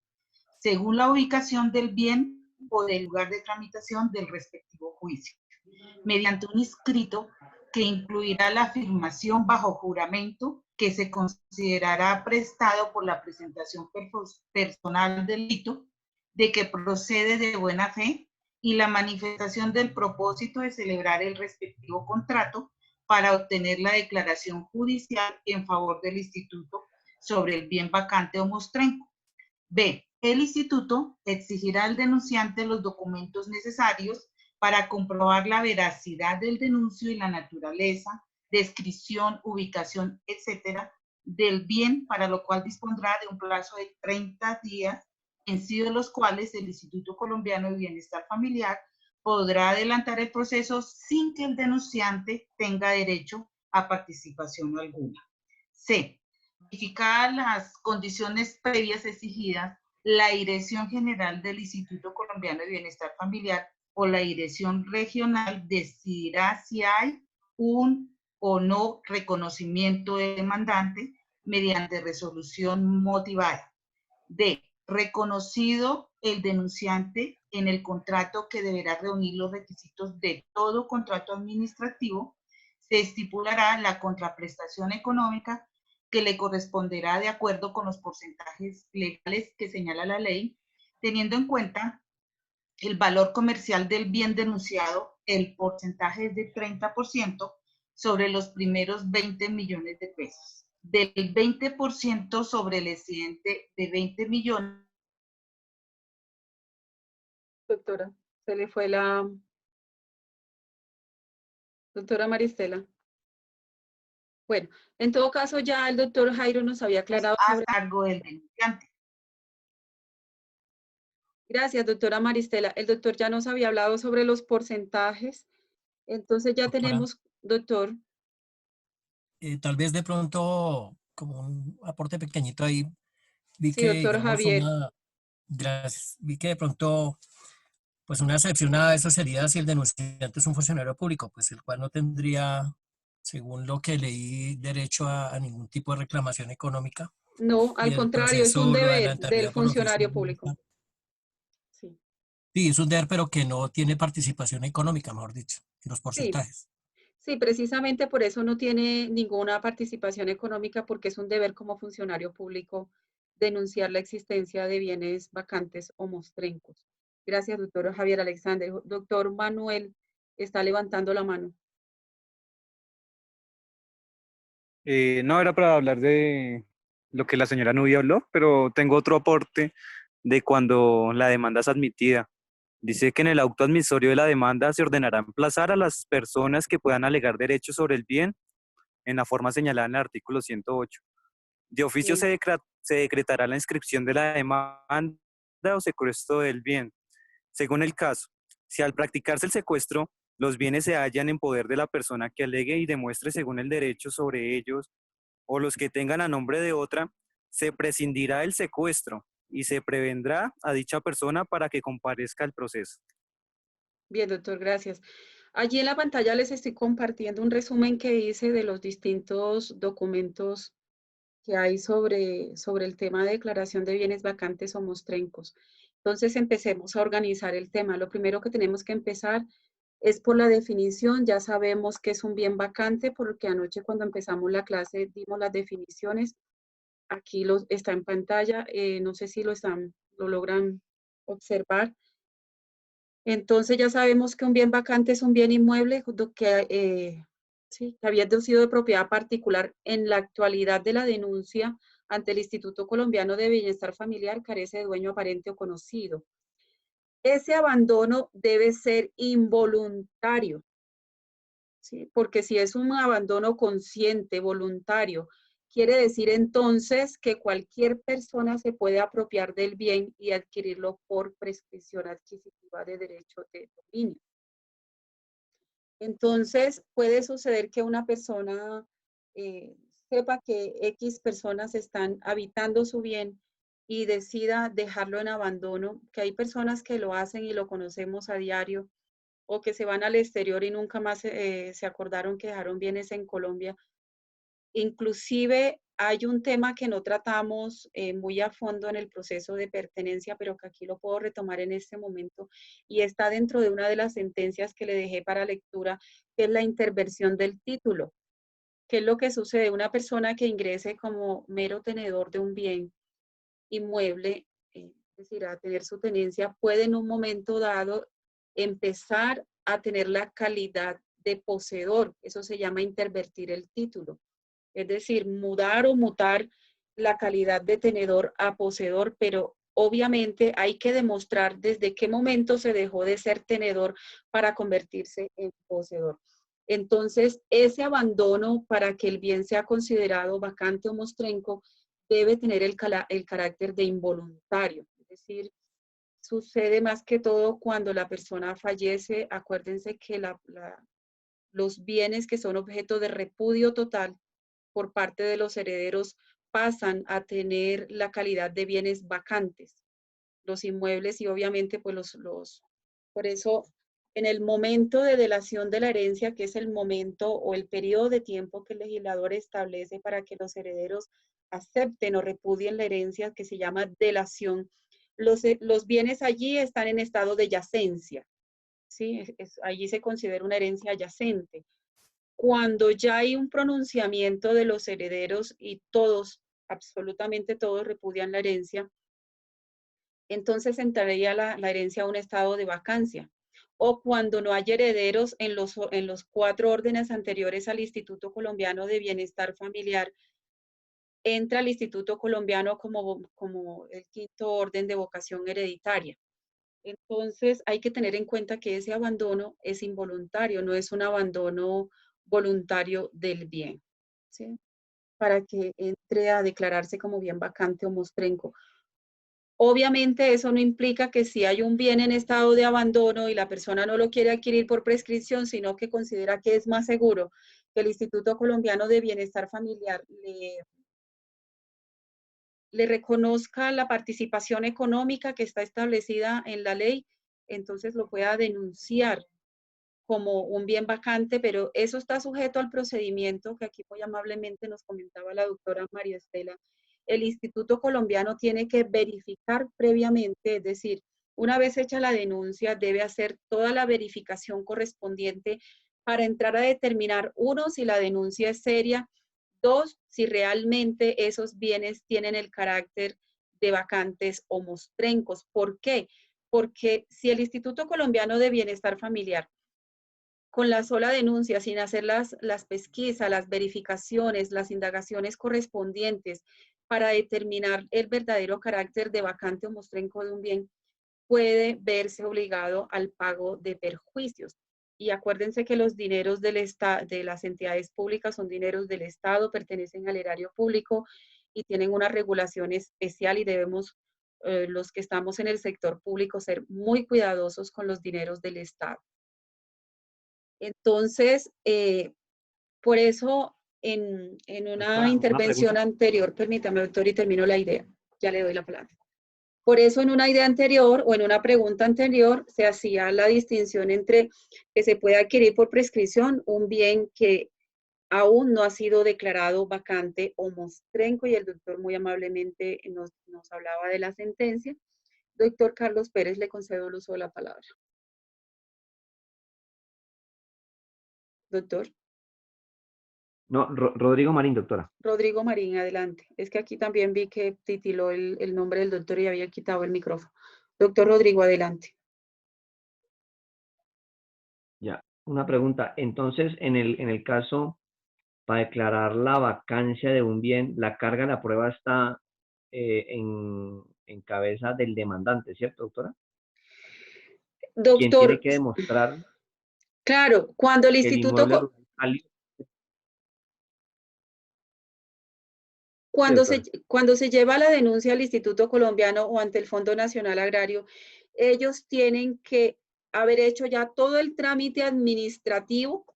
S3: según la ubicación del bien o del lugar de tramitación del respectivo juicio, mediante un escrito que incluirá la afirmación bajo juramento que se considerará prestado por la presentación personal del delito de que procede de buena fe y la manifestación del propósito de celebrar el respectivo contrato para obtener la declaración judicial en favor del instituto sobre el bien vacante o mostrenco. B. El instituto exigirá al denunciante los documentos necesarios para comprobar la veracidad del denuncio y la naturaleza, descripción, ubicación, etcétera, del bien, para lo cual dispondrá de un plazo de 30 días, en sí de los cuales el Instituto Colombiano de Bienestar Familiar podrá adelantar el proceso sin que el denunciante tenga derecho a participación alguna. C. Verificadas las condiciones previas exigidas, la Dirección General del Instituto Colombiano de Bienestar Familiar o la Dirección Regional decidirá si hay un o no reconocimiento del demandante mediante resolución motivada. D. Reconocido el denunciante en el contrato que deberá reunir los requisitos de todo contrato administrativo, se estipulará la contraprestación económica que le corresponderá de acuerdo con los porcentajes legales que señala la ley, teniendo en cuenta el valor comercial del bien denunciado. El porcentaje es de 30% sobre los primeros 20 millones de pesos. Del 20% sobre el excedente de 20 millones
S1: Doctora, se le fue la doctora Maristela. Bueno, en todo caso ya el doctor Jairo nos había aclarado
S3: a
S1: sobre...
S3: cargo del denunciante.
S1: Gracias, doctora Maristela. El doctor ya nos había hablado sobre los porcentajes. Entonces ya tenemos, doctor.
S21: Tal vez de pronto, como un aporte pequeñito ahí, vi
S1: Sí,
S21: que,
S1: doctor
S21: digamos,
S1: Javier.
S21: vi que de pronto, pues una excepción a eso sería si el denunciante es un funcionario público, pues el cual no tendría, según lo que leí, derecho a ningún tipo de reclamación económica.
S1: No,
S21: Y
S1: al
S21: el
S1: contrario, es un
S21: proceso lo
S1: deber del
S21: adelantaría por oficio.
S1: funcionario público. Sí.
S21: Sí, es un deber, pero que no tiene participación económica, mejor dicho, en los
S1: Sí,
S21: porcentajes.
S1: sí, precisamente por eso no tiene ninguna participación económica, porque es un deber como funcionario público denunciar la existencia de bienes vacantes o mostrencos. Gracias, doctor Javier Alexander. Doctor Manuel está levantando la mano.
S8: No era para hablar de lo que la señora Nubia habló, pero tengo otro aporte de cuando la demanda es admitida. Dice que en el auto admisorio de la demanda se ordenará emplazar a las personas que puedan alegar derechos sobre el bien en la forma señalada en el artículo 108. De oficio
S1: Bien.
S8: se decretará la inscripción de la demanda o secuestro del bien, según el caso. Si al practicarse el secuestro, los bienes se hallan en poder de la persona que alegue y demuestre según el derecho sobre ellos, o los que tengan a nombre de otra, se prescindirá del secuestro y se prevendrá a dicha persona para que comparezca al proceso.
S1: Bien, doctor, gracias. Allí en la pantalla les estoy compartiendo un resumen que hice de los distintos documentos que hay sobre el tema de declaración de bienes vacantes o mostrencos. Entonces empecemos a organizar el tema. Lo primero que tenemos que empezar es por la definición. Ya sabemos que es un bien vacante porque anoche cuando empezamos la clase dimos las definiciones. Aquí está en pantalla. No sé si lo logran observar. Entonces ya sabemos que un bien vacante es un bien inmueble que había sido de propiedad particular. En la actualidad de la denuncia ante el Instituto Colombiano de Bienestar Familiar carece de dueño aparente o conocido. Ese abandono debe ser involuntario, ¿sí? Porque si es un abandono consciente, voluntario, quiere decir entonces que cualquier persona se puede apropiar del bien y adquirirlo por prescripción adquisitiva de derecho de dominio. Entonces, puede suceder que una persona sepa que X personas están habitando su bien y decida dejarlo en abandono, que hay personas que lo hacen y lo conocemos a diario, o que se van al exterior y nunca más se acordaron que dejaron bienes en Colombia. Inclusive hay un tema que no tratamos muy a fondo en el proceso de pertenencia, pero que aquí lo puedo retomar en este momento, y está dentro de una de las sentencias que le dejé para lectura, que es la interversión del título. ¿Qué es lo que sucede? Una persona que ingrese como mero tenedor de un bien inmueble, es decir, a tener su tenencia, puede en un momento dado empezar a tener la calidad de poseedor. Eso se llama intervertir el título. Es decir, mudar o mutar la calidad de tenedor a poseedor, pero obviamente hay que demostrar desde qué momento se dejó de ser tenedor para convertirse en poseedor. Entonces, ese abandono para que el bien sea considerado vacante o mostrenco debe tener el carácter de involuntario. Es decir, sucede más que todo cuando la persona fallece. Acuérdense que los bienes que son objeto de repudio total por parte de los herederos pasan a tener la calidad de bienes vacantes, los inmuebles, y obviamente pues por eso en el momento de delación de la herencia, que es el momento o el periodo de tiempo que el legislador establece para que los herederos acepten o repudien la herencia, que se llama delación, los bienes allí están en estado de yacencia, ¿sí? Allí se considera una herencia yacente. Cuando ya hay un pronunciamiento de los herederos y todos, absolutamente todos, repudian la herencia, entonces entraría la herencia a un estado de vacancia. O cuando no hay herederos en los 4 órdenes anteriores al Instituto Colombiano de Bienestar Familiar, entra el Instituto Colombiano como el 5º orden de vocación hereditaria. Entonces hay que tener en cuenta que ese abandono es involuntario, no es un abandono voluntario del bien, ¿sí? Para que entre a declararse como bien vacante o mostrenco. Obviamente eso no implica que si hay un bien en estado de abandono y la persona no lo quiere adquirir por prescripción, sino que considera que es más seguro que el Instituto Colombiano de Bienestar Familiar le reconozca la participación económica que está establecida en la ley, entonces lo pueda denunciar como un bien vacante, pero eso está sujeto al procedimiento que aquí muy amablemente nos comentaba la doctora María Estela. El Instituto Colombiano tiene que verificar previamente, es decir, una vez hecha la denuncia, debe hacer toda la verificación correspondiente para entrar a determinar, uno, si la denuncia es seria, dos, si realmente esos bienes tienen el carácter de vacantes o mostrencos. ¿Por qué? Porque si el Instituto Colombiano de Bienestar Familiar con la sola denuncia, sin hacer las pesquisas, las verificaciones, las indagaciones correspondientes para determinar el verdadero carácter de vacante o mostrenco de un bien, puede verse obligado al pago de perjuicios. Y acuérdense que los dineros de las entidades públicas son dineros del Estado, pertenecen al erario público y tienen una regulación especial y debemos, los que estamos en el sector público, ser muy cuidadosos con los dineros del Estado. Entonces, por eso en una
S23: Doctora,
S1: intervención anterior, permítame, doctor, y termino la idea, ya le doy la palabra. Por eso en una idea anterior o en una pregunta anterior se hacía la distinción entre que se puede adquirir por prescripción un bien que aún no ha sido declarado vacante o mostrenco, y el doctor muy amablemente nos hablaba de la sentencia. Doctor Carlos Pérez, le concedo el uso de la palabra. Doctor.
S23: No, Rodrigo Marín, doctora.
S1: Rodrigo Marín, adelante. Es que aquí también vi que titiló el nombre del doctor y había quitado el micrófono. Doctor Rodrigo, adelante.
S23: Ya, una pregunta. Entonces, en el caso, para declarar la vacancia de un bien, la carga de la prueba está en cabeza del demandante, ¿cierto, doctora?
S1: Doctor.
S23: ¿Quién tiene que demostrar?
S1: Claro, cuando el instituto... Cuando se lleva la denuncia al Instituto Colombiano o ante el Fondo Nacional Agrario, ellos tienen que haber hecho ya todo el trámite administrativo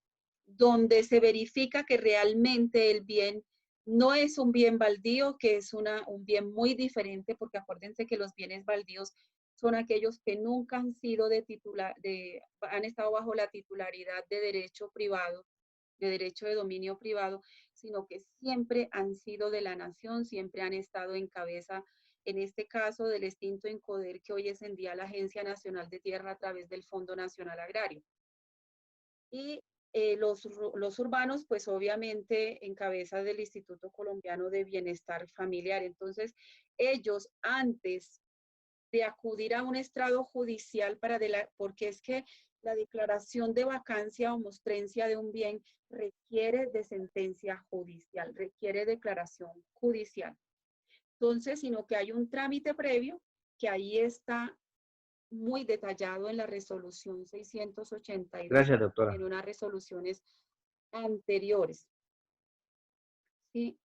S1: donde se verifica que realmente el bien no es un bien baldío, que es un bien muy diferente, porque acuérdense que los bienes baldíos son aquellos que nunca han sido han estado bajo la titularidad de derecho privado, de derecho de dominio privado, sino que siempre han sido de la nación, siempre han estado en cabeza, en este caso del extinto INCODER, que hoy es en día la Agencia Nacional de Tierra a través del Fondo Nacional Agrario. Y los urbanos, pues obviamente en cabeza del Instituto Colombiano de Bienestar Familiar. Entonces, ellos antes de acudir a un estrado judicial porque es que la declaración de vacancia o mostrencia de un bien requiere de sentencia judicial, requiere declaración judicial. Entonces, sino que hay un trámite previo que ahí está muy detallado en la resolución 682.
S23: Gracias, doctora.
S1: En unas resoluciones anteriores. Sí,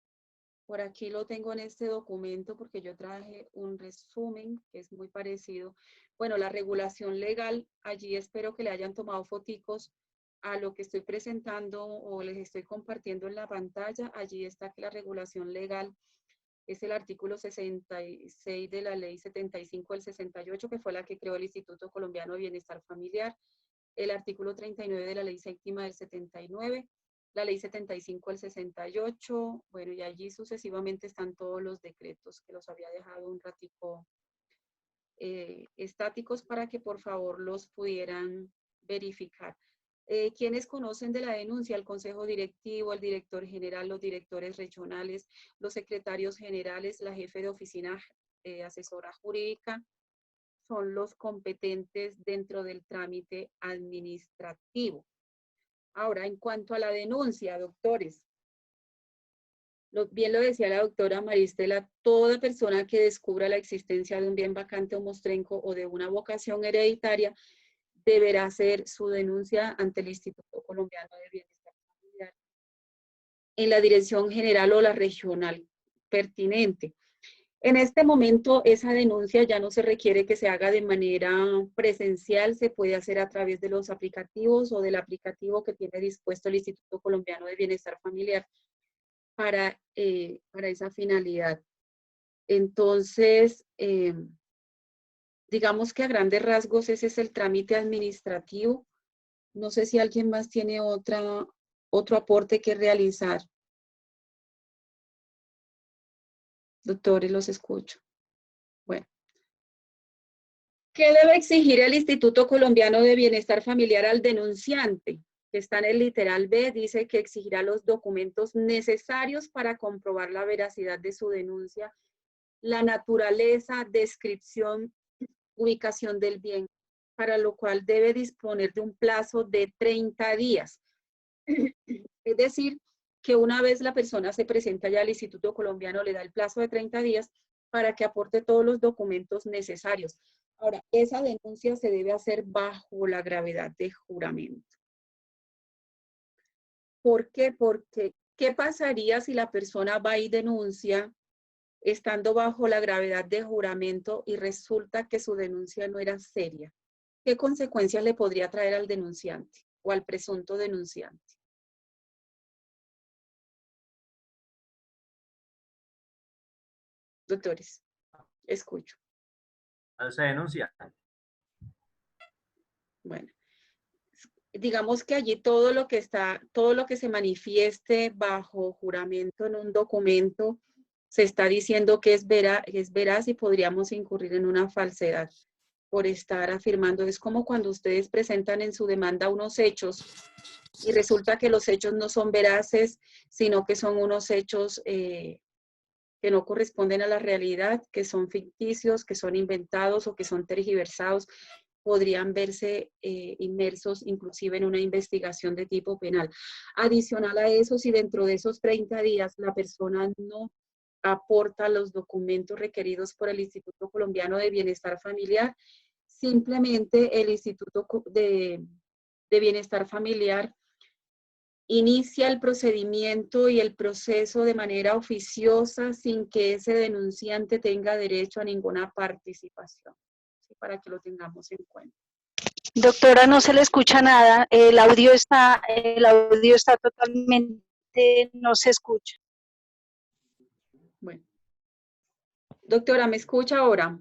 S1: por aquí lo tengo en este documento porque yo traje un resumen que es muy parecido. Bueno, la regulación legal, allí espero que le hayan tomado foticos a lo que estoy presentando o les estoy compartiendo en la pantalla. Allí está que la regulación legal es el artículo 66 de la ley 75 del 68, que fue la que creó el Instituto Colombiano de Bienestar Familiar, el artículo 39 de la ley séptima del 79, la ley 75 del 68, bueno, y allí sucesivamente están todos los decretos que los había dejado un ratico estáticos para que por favor los pudieran verificar. ¿Quiénes conocen de la denuncia? El Consejo Directivo, el Director General, los directores regionales, los secretarios generales, la jefe de oficina asesora jurídica, son los competentes dentro del trámite administrativo. Ahora, en cuanto a la denuncia, doctores, Bien lo decía la doctora Maristela, toda persona que descubra la existencia de un bien vacante o mostrenco o de una vocación hereditaria deberá hacer su denuncia ante el Instituto Colombiano de Bienestar Familiar en la dirección general o la regional pertinente. En este momento, esa denuncia ya no se requiere que se haga de manera presencial, se puede hacer a través de los aplicativos o del aplicativo que tiene dispuesto el Instituto Colombiano de Bienestar Familiar para esa finalidad. Entonces, digamos que a grandes rasgos ese es el trámite administrativo. No sé si alguien más tiene otro aporte que realizar. Doctores, los escucho. Bueno. ¿Qué debe exigir el Instituto Colombiano de Bienestar Familiar al denunciante? Que está en el literal B, dice que exigirá los documentos necesarios para comprobar la veracidad de su denuncia, la naturaleza, descripción, ubicación del bien, para lo cual debe disponer de un plazo de 30 días. Es decir, que una vez la persona se presenta ya al Instituto Colombiano, le da el plazo de 30 días para que aporte todos los documentos necesarios. Ahora, esa denuncia se debe hacer bajo la gravedad de juramento. ¿Por qué? Porque, ¿qué pasaría si la persona va y denuncia estando bajo la gravedad de juramento y resulta que su denuncia no era seria? ¿Qué consecuencias le podría traer al denunciante o al presunto denunciante? Doctores, escucho.
S9: Se denuncia.
S1: Bueno, digamos que allí todo lo que se manifieste bajo juramento en un documento, se está diciendo que es veraz y podríamos incurrir en una falsedad por estar afirmando. Es como cuando ustedes presentan en su demanda unos hechos y resulta que los hechos no son veraces, sino que son unos hechos que no corresponden a la realidad, que son ficticios, que son inventados o que son tergiversados, podrían verse inmersos inclusive en una investigación de tipo penal. Adicional a eso, si dentro de esos 30 días la persona no aporta los documentos requeridos por el Instituto Colombiano de Bienestar Familiar, simplemente el Instituto de Bienestar Familiar inicia el procedimiento y el proceso de manera oficiosa sin que ese denunciante tenga derecho a ninguna participación, ¿sí? Para que lo tengamos en cuenta.
S7: Doctora, no se le escucha nada, el audio está totalmente, no se escucha.
S1: Bueno. Doctora, ¿me escucha ahora?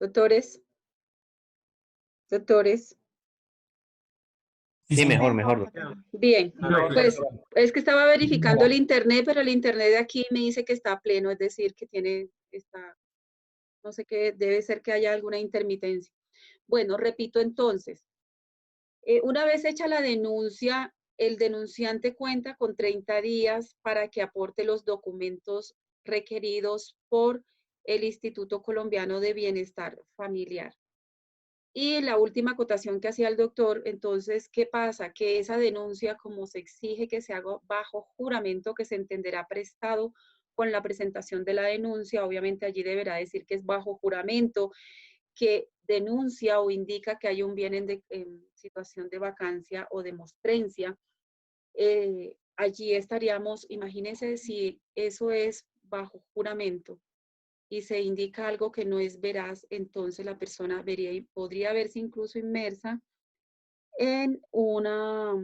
S1: Doctores. Doctores.
S23: Sí, mejor.
S1: Bien, pues es que estaba verificando el internet, pero el internet de aquí me dice que está pleno, es decir, que no sé qué, debe ser que haya alguna intermitencia. Bueno, repito entonces, una vez hecha la denuncia, el denunciante cuenta con 30 días para que aporte los documentos requeridos por el Instituto Colombiano de Bienestar Familiar. Y la última acotación que hacía el doctor, entonces, ¿qué pasa? Que esa denuncia, como se exige que se haga bajo juramento, que se entenderá prestado con la presentación de la denuncia, obviamente allí deberá decir que es bajo juramento, que denuncia o indica que hay un bien en situación de vacancia o de mostrencia. Allí estaríamos, imagínense si eso es bajo juramento y se indica algo que no es veraz, entonces la persona podría verse incluso inmersa en una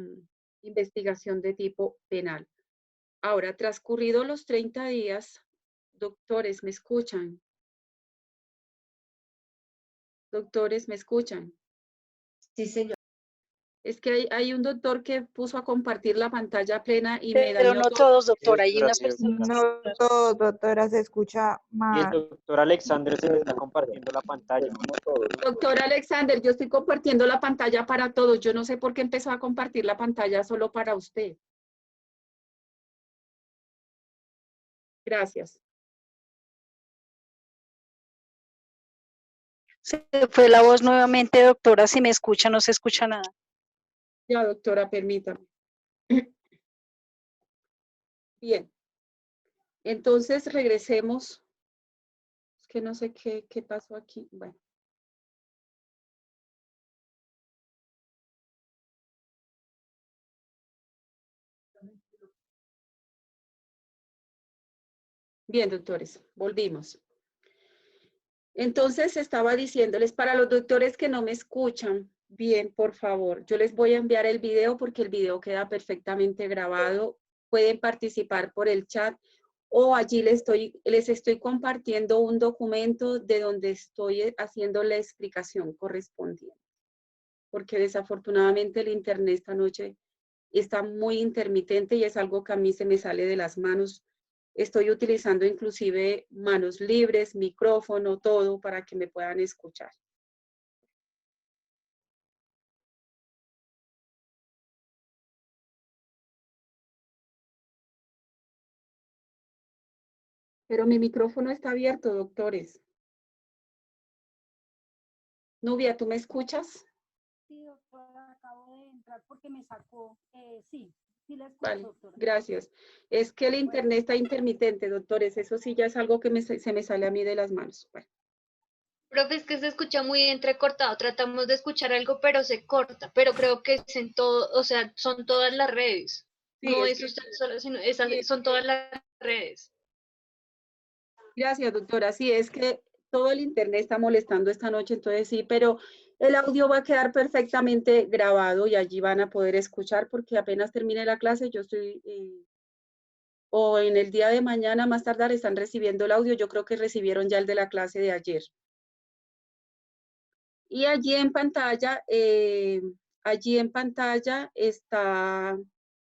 S1: investigación de tipo penal. Ahora, transcurridos los 30 días, doctores, ¿me escuchan? Doctores, ¿me escuchan?
S16: Sí, señor.
S1: Es que hay un doctor que puso a compartir la pantalla plena y me
S7: Pero
S1: dañó
S7: no
S1: todo.
S7: todos, doctora, hay unas personas.
S22: No todo, doctora, se escucha
S11: Y el
S22: mal.
S11: doctor Alexander se le está compartiendo la pantalla.
S1: Doctor Alexander, yo estoy compartiendo la pantalla para todos. Yo no sé por qué empezó a compartir la pantalla solo para usted. Gracias.
S7: Se fue la voz nuevamente, doctora, si me escucha, no se escucha nada.
S1: Ya, doctora, permítame. Bien. Entonces regresemos. Es que no sé qué pasó aquí. Bueno. Bien, doctores, volvimos. Entonces estaba diciéndoles, para los doctores que no me escuchan, bien, por favor, yo les voy a enviar el video porque el video queda perfectamente grabado. Pueden participar por el chat o allí les estoy compartiendo un documento de donde estoy haciendo la explicación correspondiente. Porque desafortunadamente el internet esta noche está muy intermitente y es algo que a mí se me sale de las manos. Estoy utilizando inclusive manos libres, micrófono, todo para que me puedan escuchar. Pero mi micrófono está abierto, doctores. Nubia, ¿tú me escuchas?
S7: Sí, doctora, acabo de entrar porque me sacó. Sí, sí la escucho,
S1: Vale,
S7: doctora.
S1: gracias. Es que el internet está intermitente, doctores. Eso sí ya es algo que se me sale a mí de las manos. Bueno.
S12: Profe, es que se escucha muy entrecortado. Tratamos de escuchar algo, pero se corta. Pero creo que es en todo, o sea, son todas las redes.
S1: Sí,
S12: No
S1: es
S12: es
S1: que-
S12: usted solo, sino esas
S1: sí,
S12: son todas las redes.
S1: Gracias, doctora. Sí, es que todo el internet está molestando esta noche, entonces sí, pero el audio va a quedar perfectamente grabado y allí van a poder escuchar porque apenas termine la clase, yo estoy, o en el día de mañana más tardar están recibiendo el audio. Yo creo que recibieron ya el de la clase de ayer. Y allí en pantalla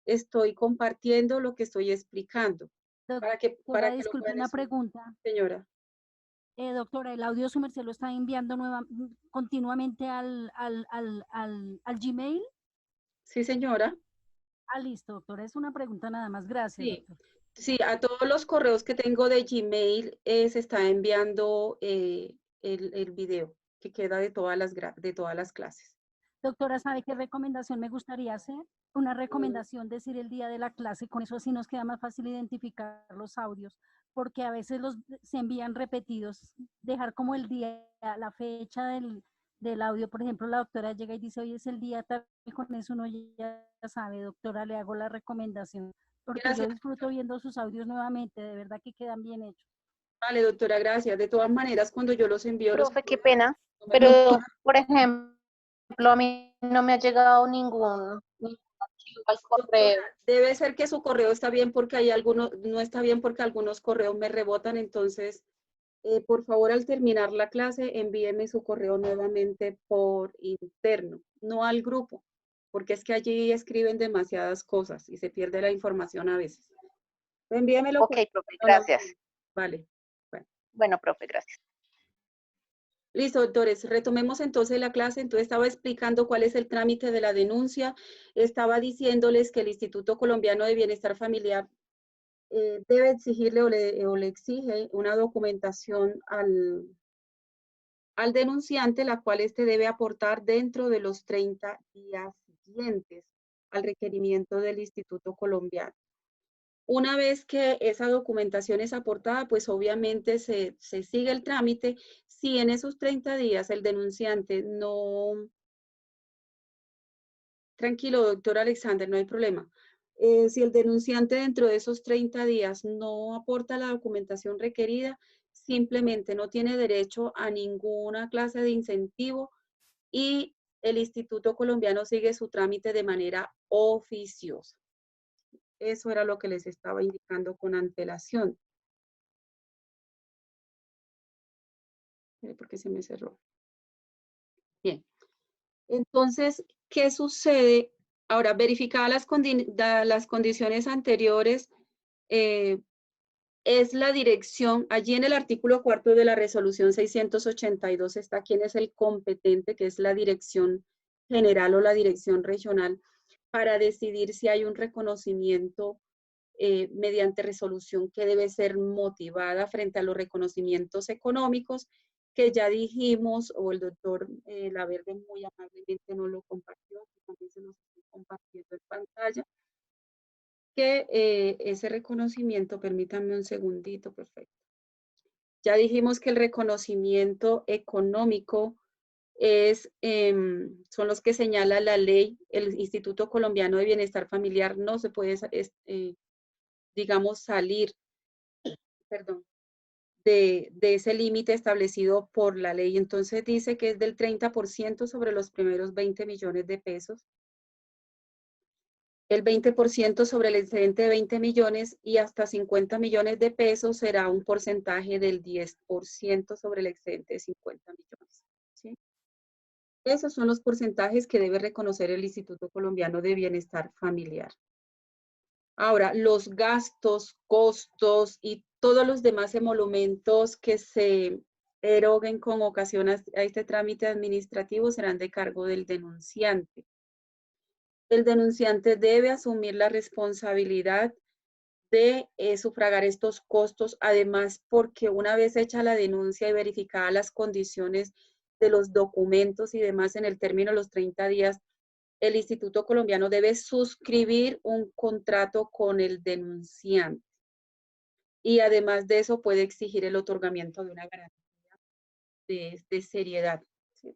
S1: estoy compartiendo lo que estoy explicando para que
S7: Doctora,
S1: lo
S7: disculpe
S1: puedan
S7: una
S1: escuchar.
S7: pregunta.
S1: Señora.
S7: Doctora, el audio su merced lo está enviando continuamente al Gmail.
S1: Sí, señora.
S7: Ah, listo, doctora. Es una pregunta nada más. Gracias,
S1: Sí.
S7: doctora.
S1: Sí, a todos los correos que tengo de Gmail se está enviando el video que queda de todas las clases.
S7: Doctora, ¿sabe qué recomendación me gustaría hacer? Una recomendación, decir el día de la clase, con eso así nos queda más fácil identificar los audios, porque a veces se envían repetidos, dejar como el día, la fecha del audio, por ejemplo, la doctora llega y dice, hoy es el día tal, y con eso uno ya sabe, doctora, le hago la recomendación, porque
S1: Gracias.
S7: yo disfruto viendo sus audios nuevamente, de verdad que quedan bien hechos.
S1: Vale, doctora, gracias. De todas maneras, cuando yo los envío,
S16: Profe, qué pena, pero por ejemplo, a mí no me ha llegado ningún archivo al correo.
S1: debe ser que su correo está bien porque hay algunos, no está bien porque algunos correos me rebotan, entonces, por favor, al terminar la clase, envíeme su correo nuevamente por interno, no al grupo, porque es que allí escriben demasiadas cosas y se pierde la información a veces. Envíemelo
S16: Ok,
S1: por
S16: profe,
S1: interno.
S16: gracias.
S1: Vale. Bueno.
S16: Bueno, profe, gracias.
S1: Listo, doctores, retomemos entonces la clase. Entonces estaba explicando cuál es el trámite de la denuncia. Estaba diciéndoles que el Instituto Colombiano de Bienestar Familiar debe exigirle o le exige una documentación al denunciante, la cual éste debe aportar dentro de los 30 días siguientes al requerimiento del Instituto Colombiano. Una vez que esa documentación es aportada, pues obviamente se sigue el trámite. Si en esos 30 días el denunciante no... Tranquilo, doctor Alexander, no hay problema. Si el denunciante dentro de esos 30 días no aporta la documentación requerida, simplemente no tiene derecho a ninguna clase de incentivo y el Instituto Colombiano sigue su trámite de manera oficiosa. Eso era lo que les estaba indicando con antelación. Porque se me cerró. Bien. Entonces, ¿qué sucede? Ahora, verificadas las condiciones anteriores, es la dirección, allí en el artículo 4 de la resolución 682 está quién es el competente, que es la dirección general o la dirección regional, para decidir si hay un reconocimiento mediante resolución que debe ser motivada frente a los reconocimientos económicos, que ya dijimos, o el doctor Laverde muy amablemente nos lo compartió, aquí también se nos está compartiendo en pantalla. que ese reconocimiento, permítanme un segundito, perfecto. Ya dijimos que el reconocimiento económico son los que señala la ley. El Instituto Colombiano de Bienestar Familiar no se puede, digamos, salir, perdón, de ese límite establecido por la ley. Entonces dice que es del 30% sobre los primeros 20 millones de pesos, el 20% sobre el excedente de 20 millones y hasta 50 millones de pesos será un porcentaje del 10% sobre el excedente de 50 millones. ¿Sí? Esos son los porcentajes que debe reconocer el Instituto Colombiano de Bienestar Familiar. Ahora, los gastos, costos y todos los demás emolumentos que se eroguen con ocasión a este trámite administrativo serán de cargo del denunciante. El denunciante debe asumir la responsabilidad de sufragar estos costos, además porque una vez hecha la denuncia y verificadas las condiciones de los documentos y demás en el término de los 30 días, el Instituto Colombiano debe suscribir un contrato con el denunciante. Y además de eso puede exigir el otorgamiento de una garantía de seriedad. ¿Sí?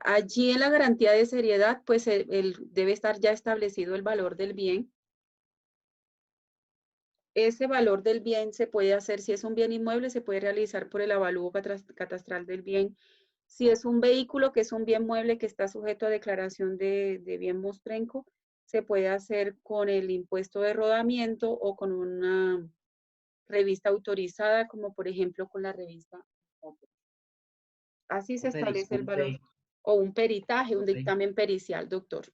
S1: Allí en la garantía de seriedad, pues debe estar ya establecido el valor del bien. Ese valor del bien se puede hacer, si es un bien inmueble, se puede realizar por el avalúo catastral del bien. Si es un vehículo que es un bien mueble que está sujeto a declaración de bien mostrenco, se puede hacer con el impuesto de rodamiento o con una revista autorizada, como por ejemplo con la revista. Así se establece el valor. O un peritaje, un dictamen pericial, doctor.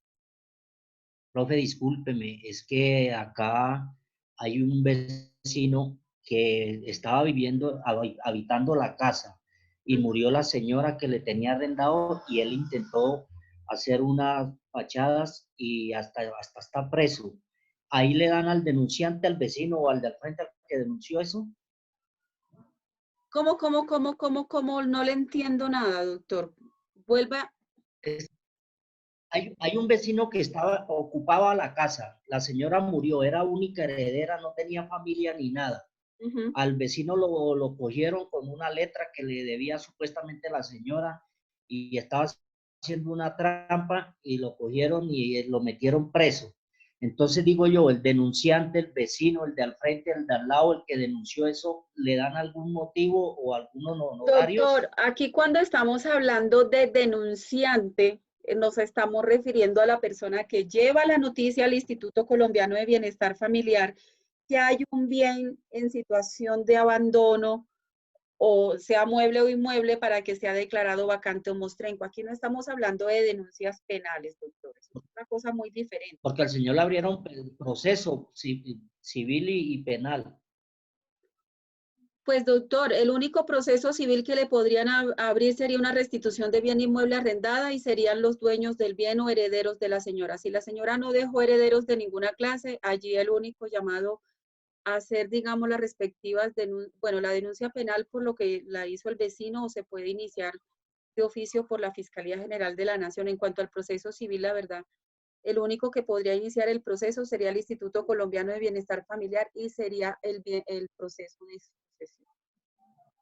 S6: Profe, discúlpeme, es que acá hay un vecino que estaba habitando la casa y murió la señora que le tenía arrendado y él intentó hacer unas fachadas y hasta está preso. Ahí le dan al denunciante, al vecino o al del frente al que denunció eso.
S1: ¿Cómo? No le entiendo nada, doctor. Vuelva.
S6: Hay un vecino que ocupaba la casa, la señora murió, era única heredera, no tenía familia ni nada. Al vecino lo cogieron con una letra que le debía supuestamente la señora y estaba haciendo una trampa y lo cogieron y lo metieron preso. Entonces digo yo, el denunciante, el vecino, el de al frente, el de al lado, el que denunció eso, ¿le dan algún motivo o algunos honorarios?
S1: Doctor, aquí cuando estamos hablando de denunciante, nos estamos refiriendo a la persona que lleva la noticia al Instituto Colombiano de Bienestar Familiar que hay un bien en situación de abandono, o sea mueble o inmueble, para que sea declarado vacante o mostrenco. Aquí no estamos hablando de denuncias penales, doctor. Es una cosa muy diferente.
S6: Porque al señor le abrieron proceso civil y penal.
S1: Pues doctor, el único proceso civil que le podrían abrir sería una restitución de bien inmueble arrendada y serían los dueños del bien o herederos de la señora. Si la señora no dejó herederos de ninguna clase, allí el único llamado a hacer, digamos, las respectivas, la denuncia penal por lo que la hizo el vecino, o se puede iniciar de oficio por la Fiscalía General de la Nación. En cuanto al proceso civil, la verdad, el único que podría iniciar el proceso sería el Instituto Colombiano de Bienestar Familiar y sería el proceso de sucesión.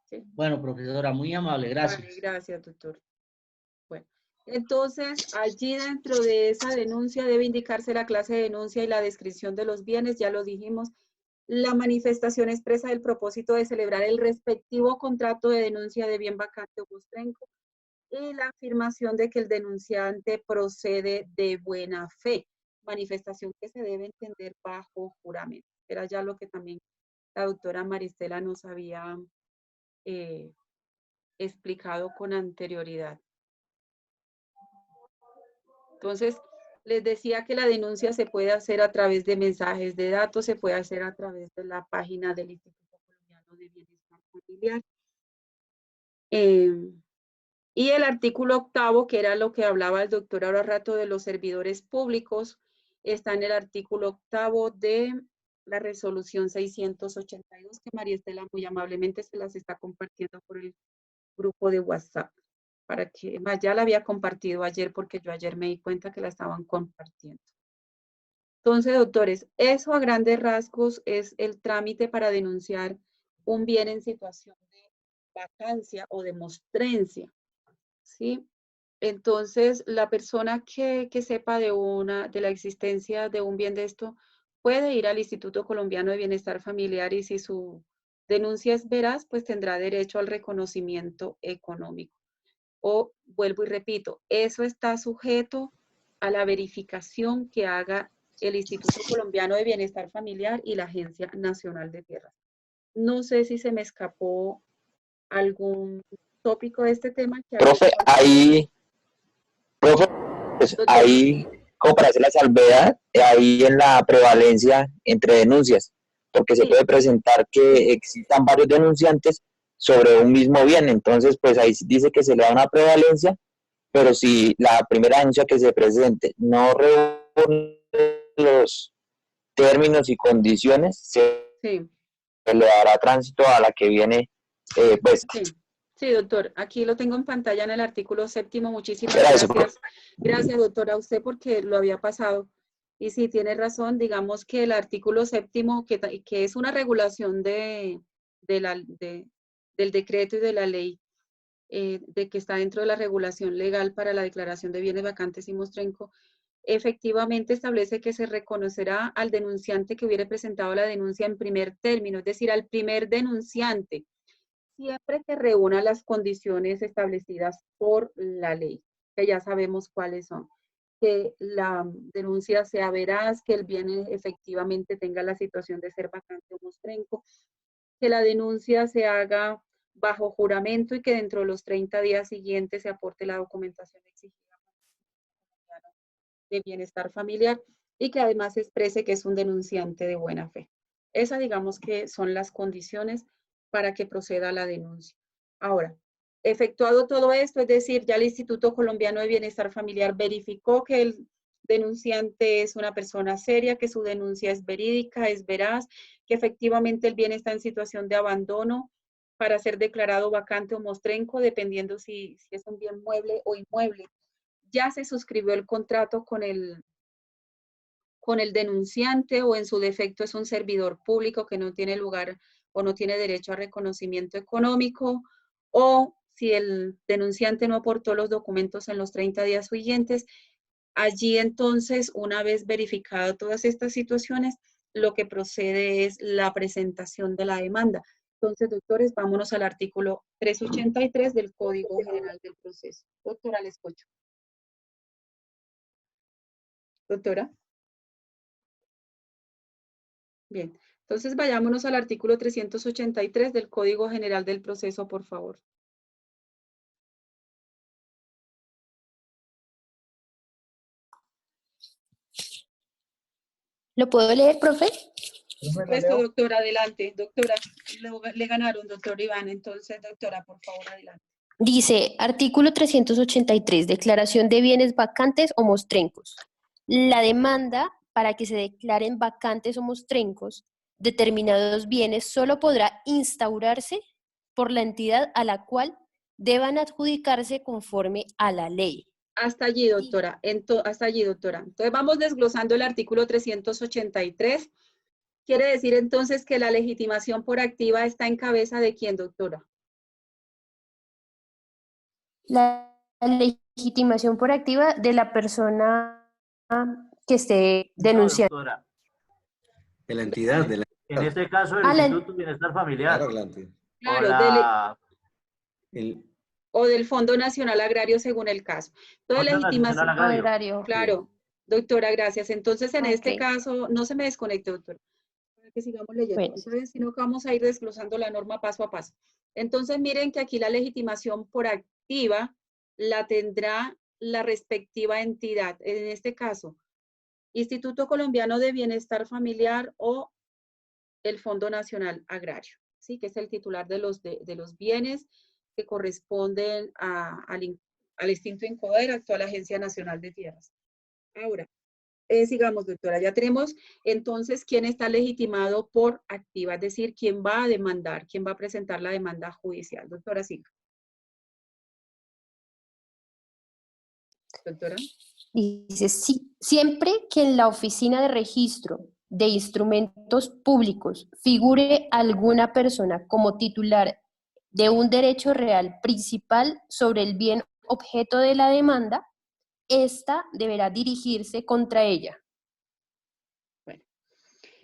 S1: ¿Sí?
S6: Bueno, profesora, muy amable, gracias.
S1: Vale, gracias, doctor. Bueno, entonces, allí dentro de esa denuncia debe indicarse la clase de denuncia y la descripción de los bienes, ya lo dijimos, la manifestación expresa del propósito de celebrar el respectivo contrato de denuncia de bien vacante o mostrenco y la afirmación de que el denunciante procede de buena fe, manifestación que se debe entender bajo juramento. Era ya lo que también la doctora Maristela nos había explicado con anterioridad. Entonces, les decía que la denuncia se puede hacer a través de mensajes de datos, se puede hacer a través de la página del Instituto Colombiano de Bienestar Familiar. Y el artículo 8º, que era lo que hablaba el doctor ahora rato de los servidores públicos, está en el artículo 8º de la resolución 682, que María Estela muy amablemente se las está compartiendo por el grupo de WhatsApp. Para que, ya la había compartido ayer porque yo ayer me di cuenta que la estaban compartiendo. Entonces, doctores, eso a grandes rasgos es el trámite para denunciar un bien en situación de vacancia o de mostrencia, ¿sí? Entonces, la persona que sepa de la existencia de un bien de esto puede ir al Instituto Colombiano de Bienestar Familiar y si su denuncia es veraz, pues tendrá derecho al reconocimiento económico. O vuelvo y repito, eso está sujeto a la verificación que haga el Instituto Colombiano de Bienestar Familiar y la Agencia Nacional de Tierras. No sé si se me escapó algún tópico de este tema.
S2: Profe, pues ahí, como para hacer la salvedad, ahí en la prevalencia entre denuncias, porque se puede presentar que existan varios denunciantes sobre un mismo bien, entonces pues ahí dice que se le da una prevalencia, pero si la primera denuncia que se presente no reúne los términos y condiciones, se le dará tránsito a la que viene, pues...
S1: Sí, doctor, aquí lo tengo en pantalla en el artículo 7º. Muchísimas gracias. Gracias, doctor, a usted porque lo había pasado. Y sí, tiene razón, digamos que el artículo 7º, que es una regulación del decreto y de la ley, de que está dentro de la regulación legal para la declaración de bienes vacantes y mostrenco, efectivamente establece que se reconocerá al denunciante que hubiere presentado la denuncia en primer término, es decir, al primer denunciante, siempre que reúna las condiciones establecidas por la ley, que ya sabemos cuáles son. Que la denuncia sea veraz, que el bien efectivamente tenga la situación de ser vacante o mostrenco, que la denuncia se haga bajo juramento y que dentro de los 30 días siguientes se aporte la documentación exigida de bienestar familiar y que además exprese que es un denunciante de buena fe. Esas, digamos que son las condiciones para que proceda la denuncia. Ahora, efectuado todo esto, es decir, ya el Instituto Colombiano de Bienestar Familiar verificó que el denunciante es una persona seria, que su denuncia es verídica, es veraz, que efectivamente el bien está en situación de abandono para ser declarado vacante o mostrenco, dependiendo si es un bien mueble o inmueble. Ya se suscribió el contrato con el denunciante o en su defecto es un servidor público que no tiene lugar o no tiene derecho a reconocimiento económico, o si el denunciante no aportó los documentos en los 30 días siguientes, allí entonces, una vez verificado todas estas situaciones, lo que procede es la presentación de la demanda. Entonces, doctores, vámonos al artículo 383 del Código General del Proceso. Doctora, le escucho. Doctora. Bien, entonces vayámonos al artículo 383 del Código General del Proceso, por favor.
S5: ¿Lo puedo leer, profe?
S1: Supuesto, doctora, adelante. Doctora, le ganaron, doctor Iván. Entonces, doctora, por favor, adelante.
S5: Dice, artículo 383, declaración de bienes vacantes o mostrencos. La demanda para que se declaren vacantes o mostrencos determinados bienes solo podrá instaurarse por la entidad a la cual deban adjudicarse conforme a la ley.
S1: Hasta allí, doctora. Hasta allí, doctora. Entonces, vamos desglosando el artículo 383. Quiere decir entonces que la legitimación por activa está en cabeza de quién, doctora.
S5: La legitimación por activa de la persona que esté denunciando.
S9: No, doctora.
S25: De la entidad, de la
S9: En este caso, el Instituto de Bienestar Familiar.
S1: Claro, o del Fondo Nacional Agrario, según el caso. Entonces, legitimación
S5: agrario.
S1: Claro, doctora, gracias. Entonces, en este caso, no se me desconecte, doctora, para que sigamos leyendo. Entonces, sino que vamos a ir desglosando la norma paso a paso. Entonces, miren que aquí la legitimación por activa la tendrá la respectiva entidad. En este caso, Instituto Colombiano de Bienestar Familiar o el Fondo Nacional Agrario, ¿sí? Que es el titular de los bienes que corresponden al extinto INCODER, actual Agencia Nacional de Tierras. Ahora, sigamos, doctora, ya tenemos entonces quién está legitimado por activa, es decir, quién va a demandar, quién va a presentar la demanda judicial. Doctora, siga. Doctora.
S5: Dice, sí, siempre que en la oficina de registro de instrumentos públicos figure alguna persona como titular de un derecho real principal sobre el bien objeto de la demanda, ésta deberá dirigirse contra ella.
S1: Bueno.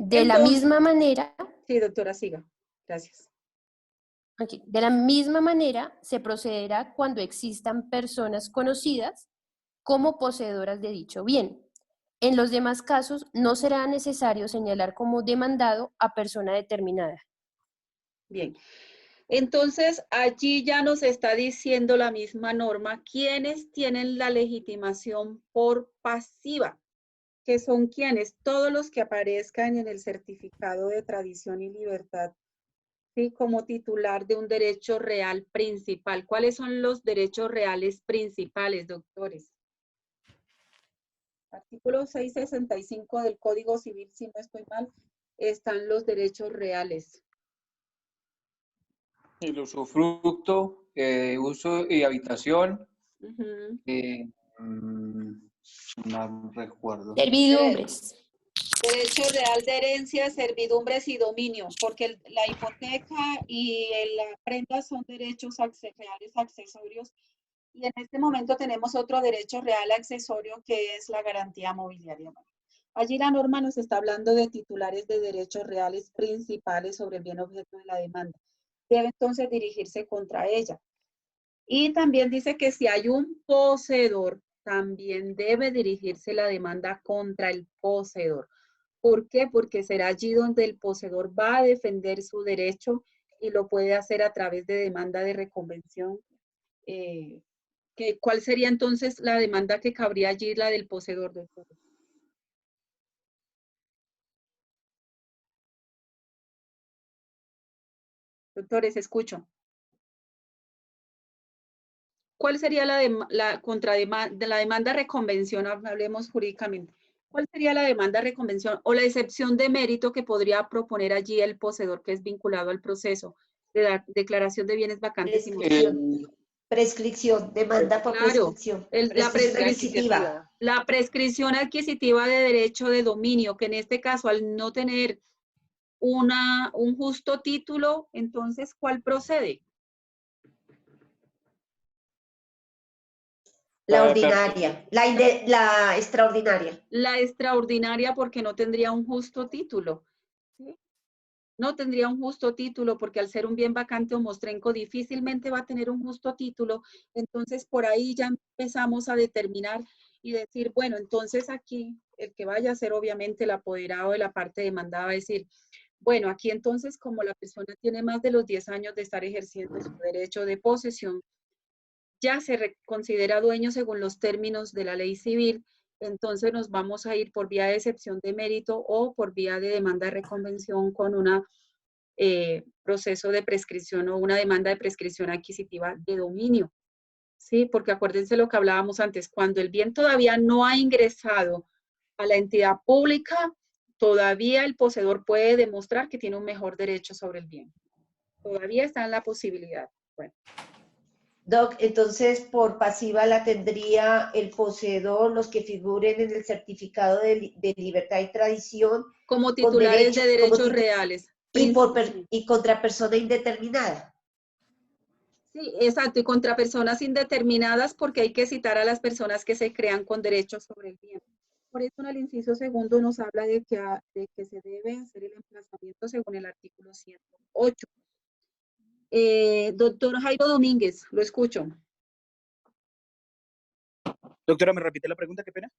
S5: De la misma manera...
S1: Sí, doctora, siga. Gracias.
S5: Okay. De la misma manera, se procederá cuando existan personas conocidas como poseedoras de dicho bien. En los demás casos, no será necesario señalar como demandado a persona determinada.
S1: Bien. Entonces, allí ya nos está diciendo la misma norma quiénes tienen la legitimación por pasiva, que son quienes, todos los que aparezcan en el certificado de tradición y libertad, ¿sí? Como titular de un derecho real principal. ¿Cuáles son los derechos reales principales, doctores? Artículo 665 del Código Civil, si no estoy mal, están los derechos reales.
S4: El usufructo, uso y habitación. No recuerdo.
S5: Servidumbres.
S1: Derecho real de herencia, servidumbres y dominio, porque la hipoteca y la prenda son derechos reales accesorios. Y en este momento tenemos otro derecho real accesorio que es la garantía mobiliaria. Allí la norma nos está hablando de titulares de derechos reales principales sobre el bien objeto de la demanda. Debe entonces dirigirse contra ella. Y también dice que si hay un poseedor, también debe dirigirse la demanda contra el poseedor. ¿Por qué? Porque será allí donde el poseedor va a defender su derecho y lo puede hacer a través de demanda de reconvención. ¿Cuál sería entonces la demanda que cabría allí, la del poseedor, doctor? Doctores, escucho. ¿Cuál sería la demanda reconvención? Hablemos jurídicamente. ¿Cuál sería la demanda reconvención o la excepción de mérito que podría proponer allí el poseedor que es vinculado al proceso de la declaración de bienes vacantes?
S13: Prescripción, demanda por prescripción.
S1: La prescripción adquisitiva de derecho de dominio, que en este caso al no tener un justo título, entonces, ¿cuál procede?
S13: La ordinaria, la extraordinaria.
S1: La extraordinaria porque no tendría un justo título. ¿Sí? No tendría un justo título porque al ser un bien vacante o mostrenco difícilmente va a tener un justo título. Entonces, por ahí ya empezamos a determinar y decir, bueno, entonces aquí el que vaya a ser obviamente el apoderado de la parte demandada va a decir, bueno, aquí entonces como la persona tiene más de los 10 años de estar ejerciendo su derecho de posesión, ya se considera dueño según los términos de la ley civil, entonces nos vamos a ir por vía de excepción de mérito o por vía de demanda de reconvención con un proceso de prescripción o una demanda de prescripción adquisitiva de dominio. Sí, porque acuérdense lo que hablábamos antes, cuando el bien todavía no ha ingresado a la entidad pública, todavía el poseedor puede demostrar que tiene un mejor derecho sobre el bien. Todavía está en la posibilidad. Bueno.
S13: Doc, entonces por pasiva la tendría el poseedor, los que figuren en el certificado de libertad y tradición.
S1: Como titulares de derechos reales.
S13: Y contra persona indeterminada.
S1: Sí, exacto, y contra personas indeterminadas porque hay que citar a las personas que se crean con derechos sobre el bien. Por eso en el inciso segundo nos habla de que se debe hacer el emplazamiento según el artículo 108. Doctor Jairo Domínguez, lo escucho.
S14: Doctora, ¿me repite la pregunta? Qué pena.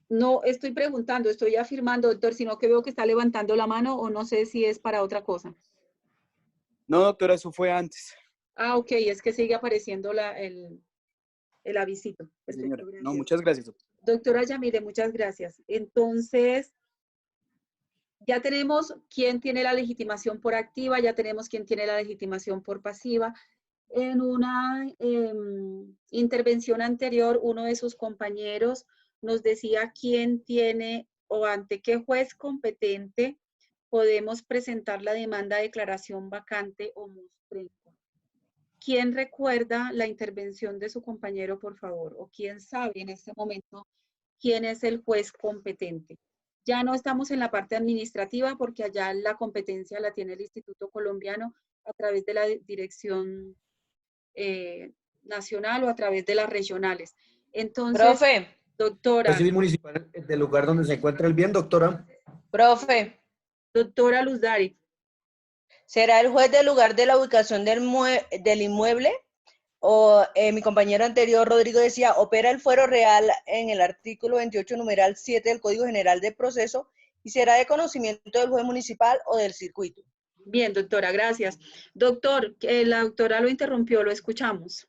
S1: No estoy preguntando, estoy afirmando, doctor, sino que veo que está levantando la mano o no sé si es para otra cosa.
S14: No, doctora, eso fue antes.
S1: Ah, ok, es que sigue apareciendo el avisito.
S14: Señora, no, muchas gracias.
S1: Doctora Yamile, muchas gracias. Entonces, ya tenemos quién tiene la legitimación por activa, ya tenemos quién tiene la legitimación por pasiva. En una intervención anterior, uno de sus compañeros nos decía quién tiene o ante qué juez competente podemos presentar la demanda de declaración vacante o mostrenco. ¿quién recuerda la intervención de su compañero, por favor? ¿O quién sabe en este momento quién es el juez competente? Ya no estamos en la parte administrativa porque allá la competencia la tiene el Instituto Colombiano a través de la dirección nacional o a través de las regionales. Entonces,
S17: profe.
S1: Doctora.
S25: ¿Juez civil municipal del lugar donde se encuentra el bien, doctora?
S17: Profe.
S1: Doctora Luz Dari.
S17: ¿Será el juez del lugar de la ubicación del inmueble? O mi compañero anterior, Rodrigo, decía, opera el fuero real en el artículo 28, numeral 7 del Código General de Proceso y será de conocimiento del juez municipal o del circuito.
S1: Bien, doctora, gracias. Doctor, la doctora lo interrumpió, lo escuchamos.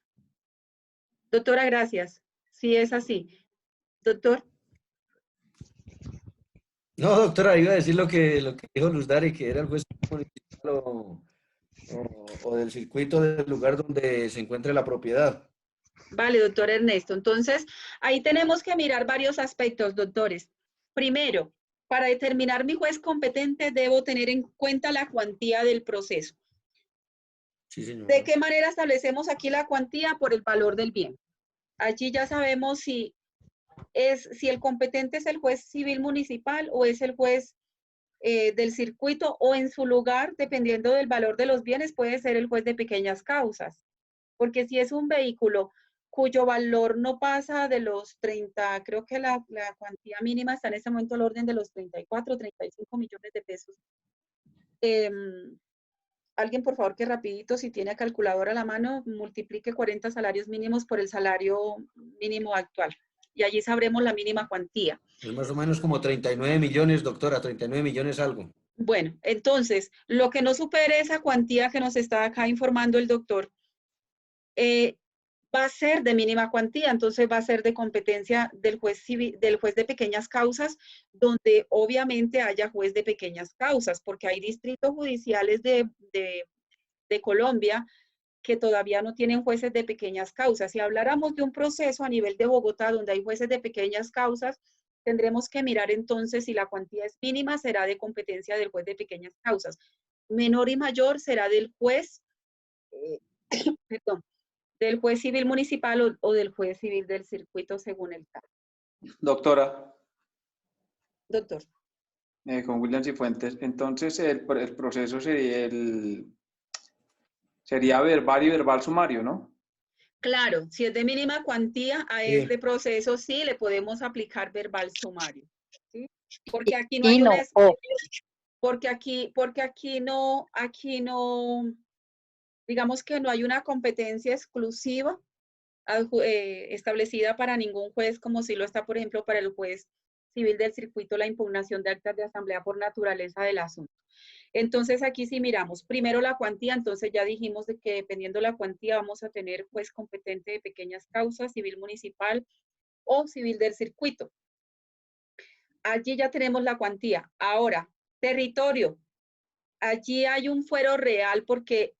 S1: Doctora, gracias. Sí, es así. Doctor.
S25: No, doctora, iba a decir lo que dijo Luz Dari, que era el juez municipal o del circuito del lugar donde se encuentre la propiedad.
S1: Vale, doctor Ernesto. Entonces, ahí tenemos que mirar varios aspectos, doctores. Primero, para determinar mi juez competente, debo tener en cuenta la cuantía del proceso.
S25: Sí, señor.
S1: ¿De qué manera establecemos aquí la cuantía? Por el valor del bien. Allí ya sabemos si el competente es el juez civil municipal o es el juez del circuito, o en su lugar, dependiendo del valor de los bienes, puede ser el juez de pequeñas causas. Porque si es un vehículo cuyo valor no pasa de los 30, creo que la cuantía mínima está en este momento al orden de los 34, 35 millones de pesos. Alguien, por favor, que rapidito, si tiene calculadora a la mano, multiplique 40 salarios mínimos por el salario mínimo actual. Y allí sabremos la mínima cuantía.
S25: Es más o menos como 39 millones, doctora, 39 millones algo.
S1: Bueno, entonces, lo que no supere esa cuantía que nos está acá informando el doctor, va a ser de mínima cuantía, entonces va a ser de competencia del juez civil, del juez de pequeñas causas, donde obviamente haya juez de pequeñas causas, porque hay distritos judiciales de Colombia que todavía no tienen jueces de pequeñas causas. Si habláramos de un proceso a nivel de Bogotá donde hay jueces de pequeñas causas, tendremos que mirar entonces si la cuantía es mínima, será de competencia del juez de pequeñas causas. Menor y mayor será del juez, perdón, del juez civil municipal o del juez civil del circuito según el caso.
S4: Doctora.
S1: Doctor.
S4: Con William Cifuentes. Entonces, el proceso sería verbal y verbal sumario, ¿no?
S1: Claro, si es de mínima cuantía, a
S4: Sí.
S1: este proceso sí le podemos aplicar verbal sumario. ¿Sí? Porque aquí no hay una... Porque aquí no, digamos que no hay una competencia exclusiva establecida para ningún juez, como si lo está, por ejemplo, para el juez civil del circuito, la impugnación de actas de asamblea por naturaleza del asunto. Entonces, aquí sí miramos primero la cuantía, entonces ya dijimos de que dependiendo de la cuantía vamos a tener juez competente de pequeñas causas, civil municipal o civil del circuito. Allí ya tenemos la cuantía. Ahora, territorio. Allí hay un fuero real porque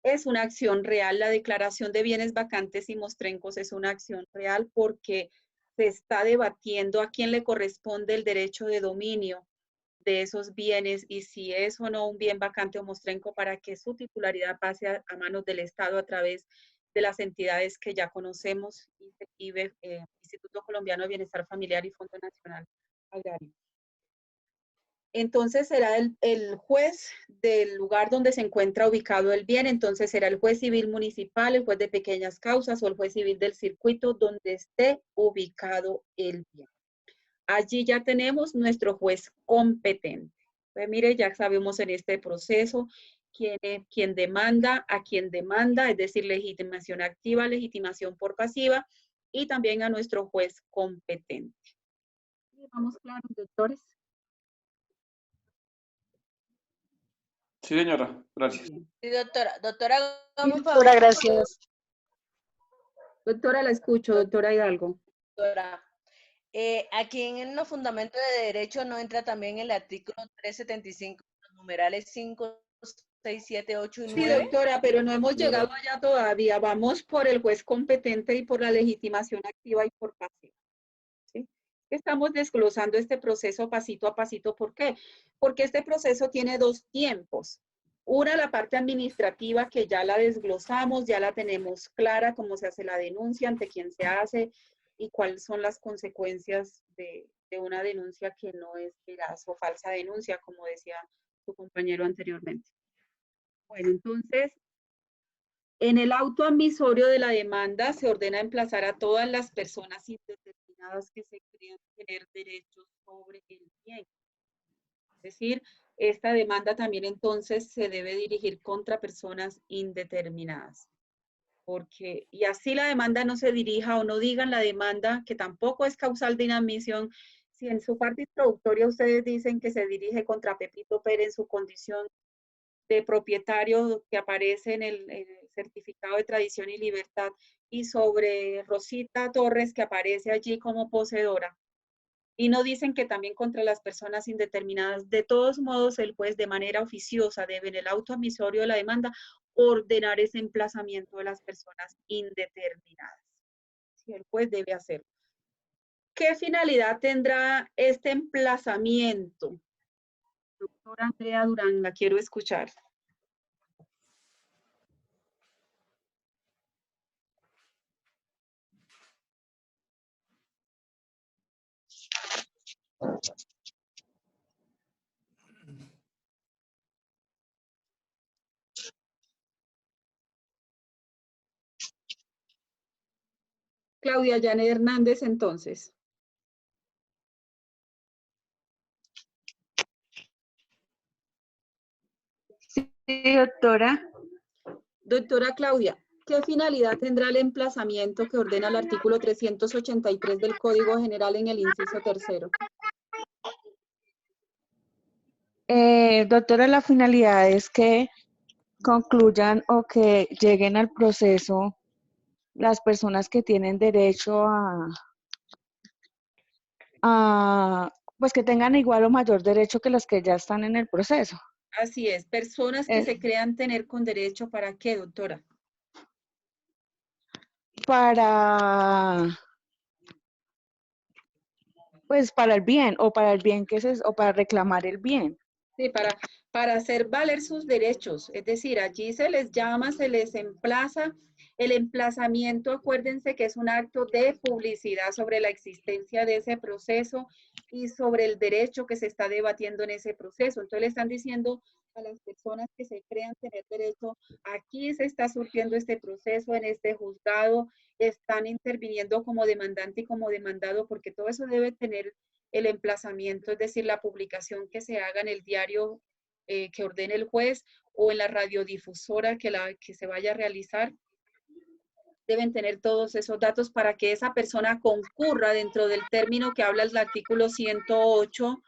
S1: es una acción real. La declaración de bienes vacantes y mostrencos es una acción real porque se está debatiendo a quién le corresponde el derecho de dominio de esos bienes y si es o no un bien vacante o mostrenco para que su titularidad pase a manos del Estado a través de las entidades que ya conocemos, Instituto Colombiano de Bienestar Familiar y Fondo Nacional Agrario. Entonces será el juez del lugar donde se encuentra ubicado el bien, entonces será el juez civil municipal, el juez de pequeñas causas o el juez civil del circuito donde esté ubicado el bien. Allí ya tenemos nuestro juez competente. Pues mire, ya sabemos en este proceso quién demanda, a quién demanda, es decir, legitimación activa, legitimación por pasiva, y también a nuestro juez competente. ¿Vamos claros, doctores?
S4: Sí, señora. Gracias.
S17: Sí, doctora. Doctora,
S1: Doctora, gracias. Doctora, la escucho, doctora Hidalgo.
S17: Doctora, aquí en los fundamentos de derecho no entra también el artículo 375, los numerales 5, 6, 7, 8 y 9.
S1: Sí, doctora, pero no hemos llegado allá todavía. Vamos por el juez competente y por la legitimación activa y por pasiva. ¿Sí? Estamos desglosando este proceso pasito a pasito. ¿Por qué? Porque este proceso tiene dos tiempos. Una, la parte administrativa, que ya la desglosamos, ya la tenemos clara, cómo se hace la denuncia, ante quién se hace y cuáles son las consecuencias de una denuncia que no es veraz o falsa denuncia, como decía su compañero anteriormente. Bueno, entonces, en el auto admisorio de la demanda se ordena emplazar a todas las personas indeterminadas que se crean tener derechos sobre el bien. Es decir, esta demanda también entonces se debe dirigir contra personas indeterminadas. Porque, y así la demanda no se dirija o no digan la demanda, que tampoco es causal de inadmisión, si en su parte introductoria ustedes dicen que se dirige contra Pepito Pérez en su condición de propietario que aparece en el certificado de tradición y libertad, y sobre Rosita Torres que aparece allí como poseedora, y no dicen que también contra las personas indeterminadas, de todos modos el juez de manera oficiosa debe en el auto admisorio de la demanda ordenar ese emplazamiento de las personas indeterminadas. Sí, el juez debe hacerlo. ¿Qué finalidad tendrá este emplazamiento? Doctora Andrea Durán, la quiero escuchar. Claudia Janet Hernández, entonces.
S15: Sí, doctora.
S1: Doctora Claudia, ¿qué finalidad tendrá el emplazamiento que ordena el artículo 383 del Código General en el inciso tercero?
S15: Doctora, la finalidad es que concluyan o que lleguen al proceso las personas que tienen derecho pues que tengan igual o mayor derecho que las que ya están en el proceso.
S1: Así es, personas que se crean tener con derecho, ¿para qué, doctora?
S15: Pues para el bien, o para el bien o para reclamar el bien.
S1: Sí, para hacer valer sus derechos, es decir, allí se les llama, se les emplaza. El emplazamiento, acuérdense que es un acto de publicidad sobre la existencia de ese proceso y sobre el derecho que se está debatiendo en ese proceso. Entonces le están diciendo a las personas que se crean tener derecho, aquí se está surgiendo este proceso en este juzgado, están interviniendo como demandante y como demandado, porque todo eso debe tener el emplazamiento, es decir, la publicación que se haga en el diario que ordene el juez o en la radiodifusora que se vaya a realizar. Deben tener todos esos datos para que esa persona concurra dentro del término que habla el artículo 108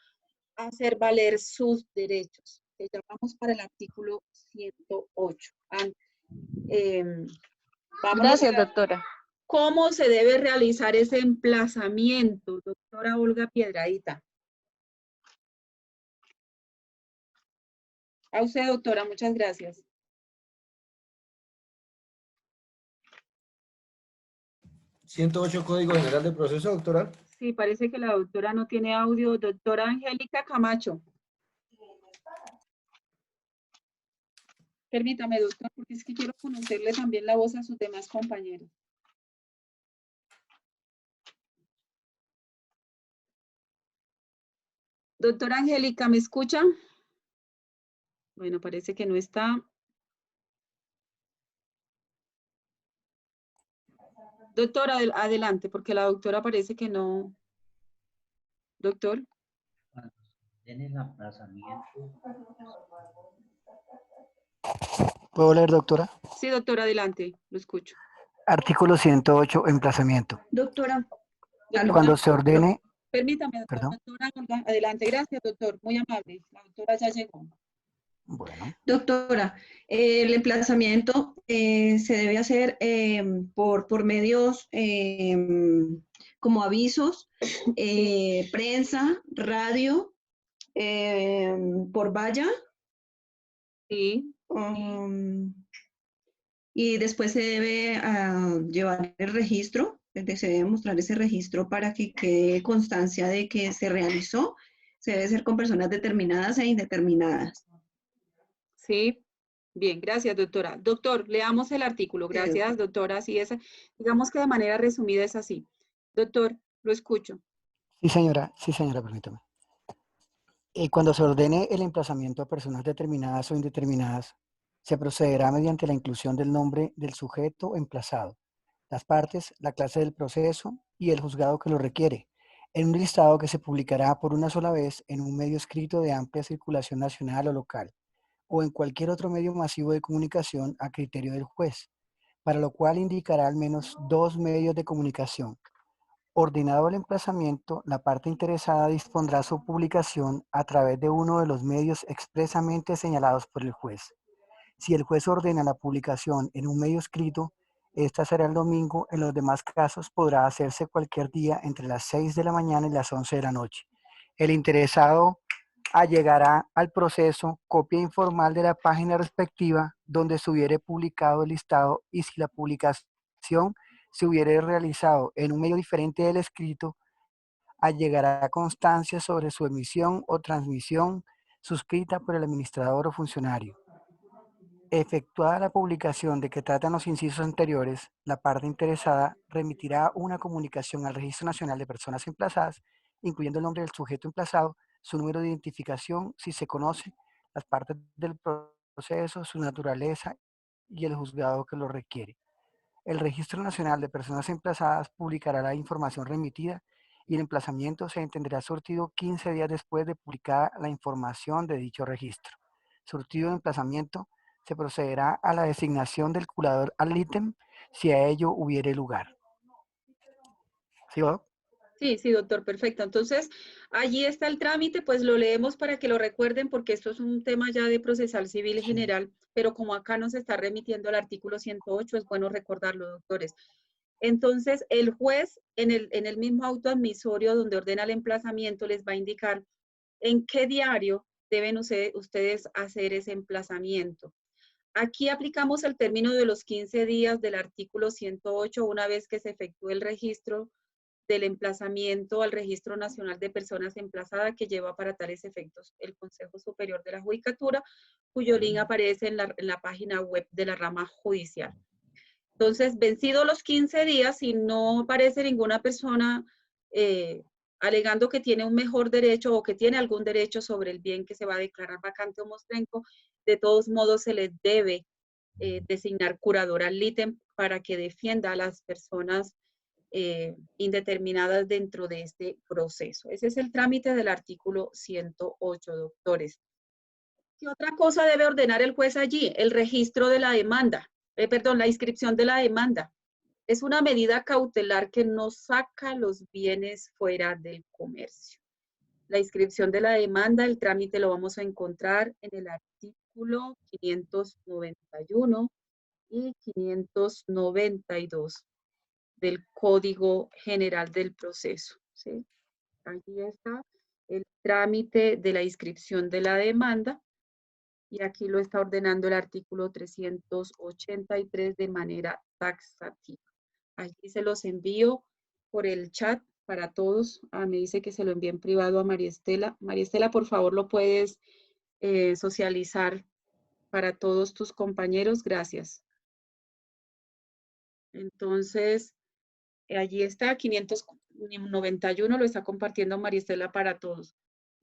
S1: a hacer valer sus derechos. Vamos para el artículo 108.
S15: Gracias, doctora.
S1: ¿Cómo se debe realizar ese emplazamiento, doctora Olga Piedradita? A usted, doctora, muchas gracias.
S25: ¿108 Código General de Proceso, doctora?
S1: Sí, parece que la doctora no tiene audio. Doctora Angélica Camacho. Permítame, doctora, porque es que quiero conocerle también la voz a sus demás compañeros. Doctora Angélica, ¿me escucha? Bueno, parece que no está. Doctora, adelante, porque la doctora parece que no. Doctor.
S6: En el aplazamiento.
S10: ¿Puedo leer, doctora?
S1: Sí, doctora, adelante, lo escucho.
S10: Artículo 108, emplazamiento.
S1: Doctora.
S10: Cuando se ordene...
S1: Permítame, doctora. Doctora, adelante, gracias, doctor, muy amable. La doctora ya llegó.
S10: Bueno.
S18: Doctora, el emplazamiento se debe hacer por medios como avisos, prensa, radio, por valla.
S1: Sí.
S18: Y después se debe llevar el registro, se debe mostrar ese registro para que quede constancia de que se realizó. Se debe hacer con personas determinadas e indeterminadas.
S1: Sí, Bien, gracias, doctora. Doctor, leamos el artículo. Gracias, doctora. Sí, digamos que de manera resumida es así. Doctor, lo escucho.
S3: Sí, señora, permítame. Cuando se ordene el emplazamiento a personas determinadas o indeterminadas, se procederá mediante la inclusión del nombre del sujeto emplazado, las partes, la clase del proceso y el juzgado que lo requiere, en un listado que se publicará por una sola vez en un medio escrito de amplia circulación nacional o local, o en cualquier otro medio masivo de comunicación a criterio del juez, para lo cual indicará al menos 2 medios de comunicación. Ordenado el emplazamiento, la parte interesada dispondrá su publicación a través de uno de los medios expresamente señalados por el juez. Si el juez ordena la publicación en un medio escrito, esta será el domingo. En los demás casos podrá hacerse cualquier día entre las 6 de la mañana y las 11 de la noche. El interesado allegará al proceso copia informal de la página respectiva donde se hubiere publicado el listado, y si la publicación se hubiere realizado en un medio diferente del escrito, allegará constancia sobre su emisión o transmisión suscrita por el administrador o funcionario. Efectuada la publicación de que tratan los incisos anteriores, la parte interesada remitirá una comunicación al Registro Nacional de Personas Emplazadas, incluyendo el nombre del sujeto emplazado, su número de identificación, si se conoce, las partes del proceso, su naturaleza y el juzgado que lo requiere. El Registro Nacional de Personas Emplazadas publicará la información remitida y el emplazamiento se entenderá surtido 15 días después de publicada la información de dicho registro. Surtido de emplazamiento, se procederá a la designación del curador al ítem si a ello hubiere lugar. ¿Sí, Bob?
S1: Sí, doctor, perfecto. Entonces, allí está el trámite, pues lo leemos para que lo recuerden, porque esto es un tema ya de procesal civil general, pero como acá nos está remitiendo el artículo 108, es bueno recordarlo, doctores. Entonces, el juez en el mismo auto admisorio donde ordena el emplazamiento les va a indicar en qué diario deben ustedes hacer ese emplazamiento. Aquí aplicamos el término de los 15 días del artículo 108 una vez que se efectúe el registro del emplazamiento al Registro Nacional de Personas Emplazadas que lleva para tales efectos el Consejo Superior de la Judicatura, cuyo link aparece en la página web de la rama judicial. Entonces, vencidos los 15 días, si no aparece ninguna persona alegando que tiene un mejor derecho o que tiene algún derecho sobre el bien que se va a declarar vacante o mostrenco, de todos modos se les debe designar curador al ítem para que defienda a las personas indeterminadas dentro de este proceso. Ese es el trámite del artículo 108, doctores. ¿Qué otra cosa debe ordenar el juez allí? El registro de la demanda, la inscripción de la demanda. Es una medida cautelar que no saca los bienes fuera del comercio. La inscripción de la demanda, el trámite lo vamos a encontrar en el artículo 591 y 592 del Código General del Proceso, ¿sí? Aquí está el trámite de la inscripción de la demanda y aquí lo está ordenando el artículo 383 de manera taxativa. Aquí se los envío por el chat para todos. Me dice que se lo envíe en privado a María Estela. María Estela, por favor, lo puedes socializar para todos tus compañeros. Gracias. Entonces, allí está, 591, lo está compartiendo María Estela para todos.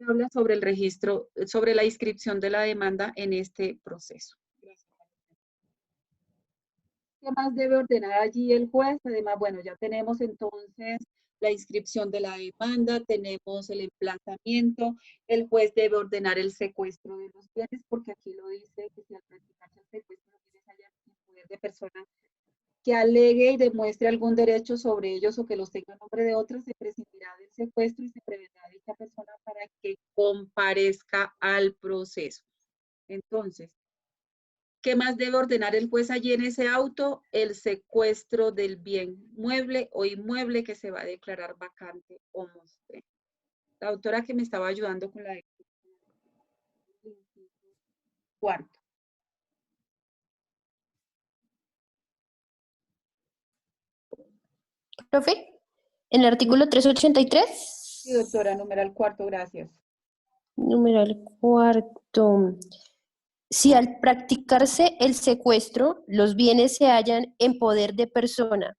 S1: Habla sobre el registro, sobre la inscripción de la demanda en este proceso. ¿Qué más debe ordenar allí el juez? Además, bueno, ya tenemos entonces la inscripción de la demanda, tenemos el emplazamiento, el juez debe ordenar el secuestro de los bienes, porque aquí lo dice que si al practicarse el secuestro de bienes haya en poder de persona que alegue y demuestre algún derecho sobre ellos o que los tenga en nombre de otros, se prescindirá del secuestro y se prevendrá a dicha persona para que comparezca al proceso. Entonces, ¿qué más debe ordenar el juez allí en ese auto? El secuestro del bien mueble o inmueble que se va a declarar vacante o mostrenco. La autora que me estaba ayudando con la cuarto.
S5: Profe, en el artículo 383.
S1: Sí, doctora, numeral cuarto, gracias.
S5: Numeral cuarto. Si al practicarse el secuestro, los bienes se hallan en poder de persona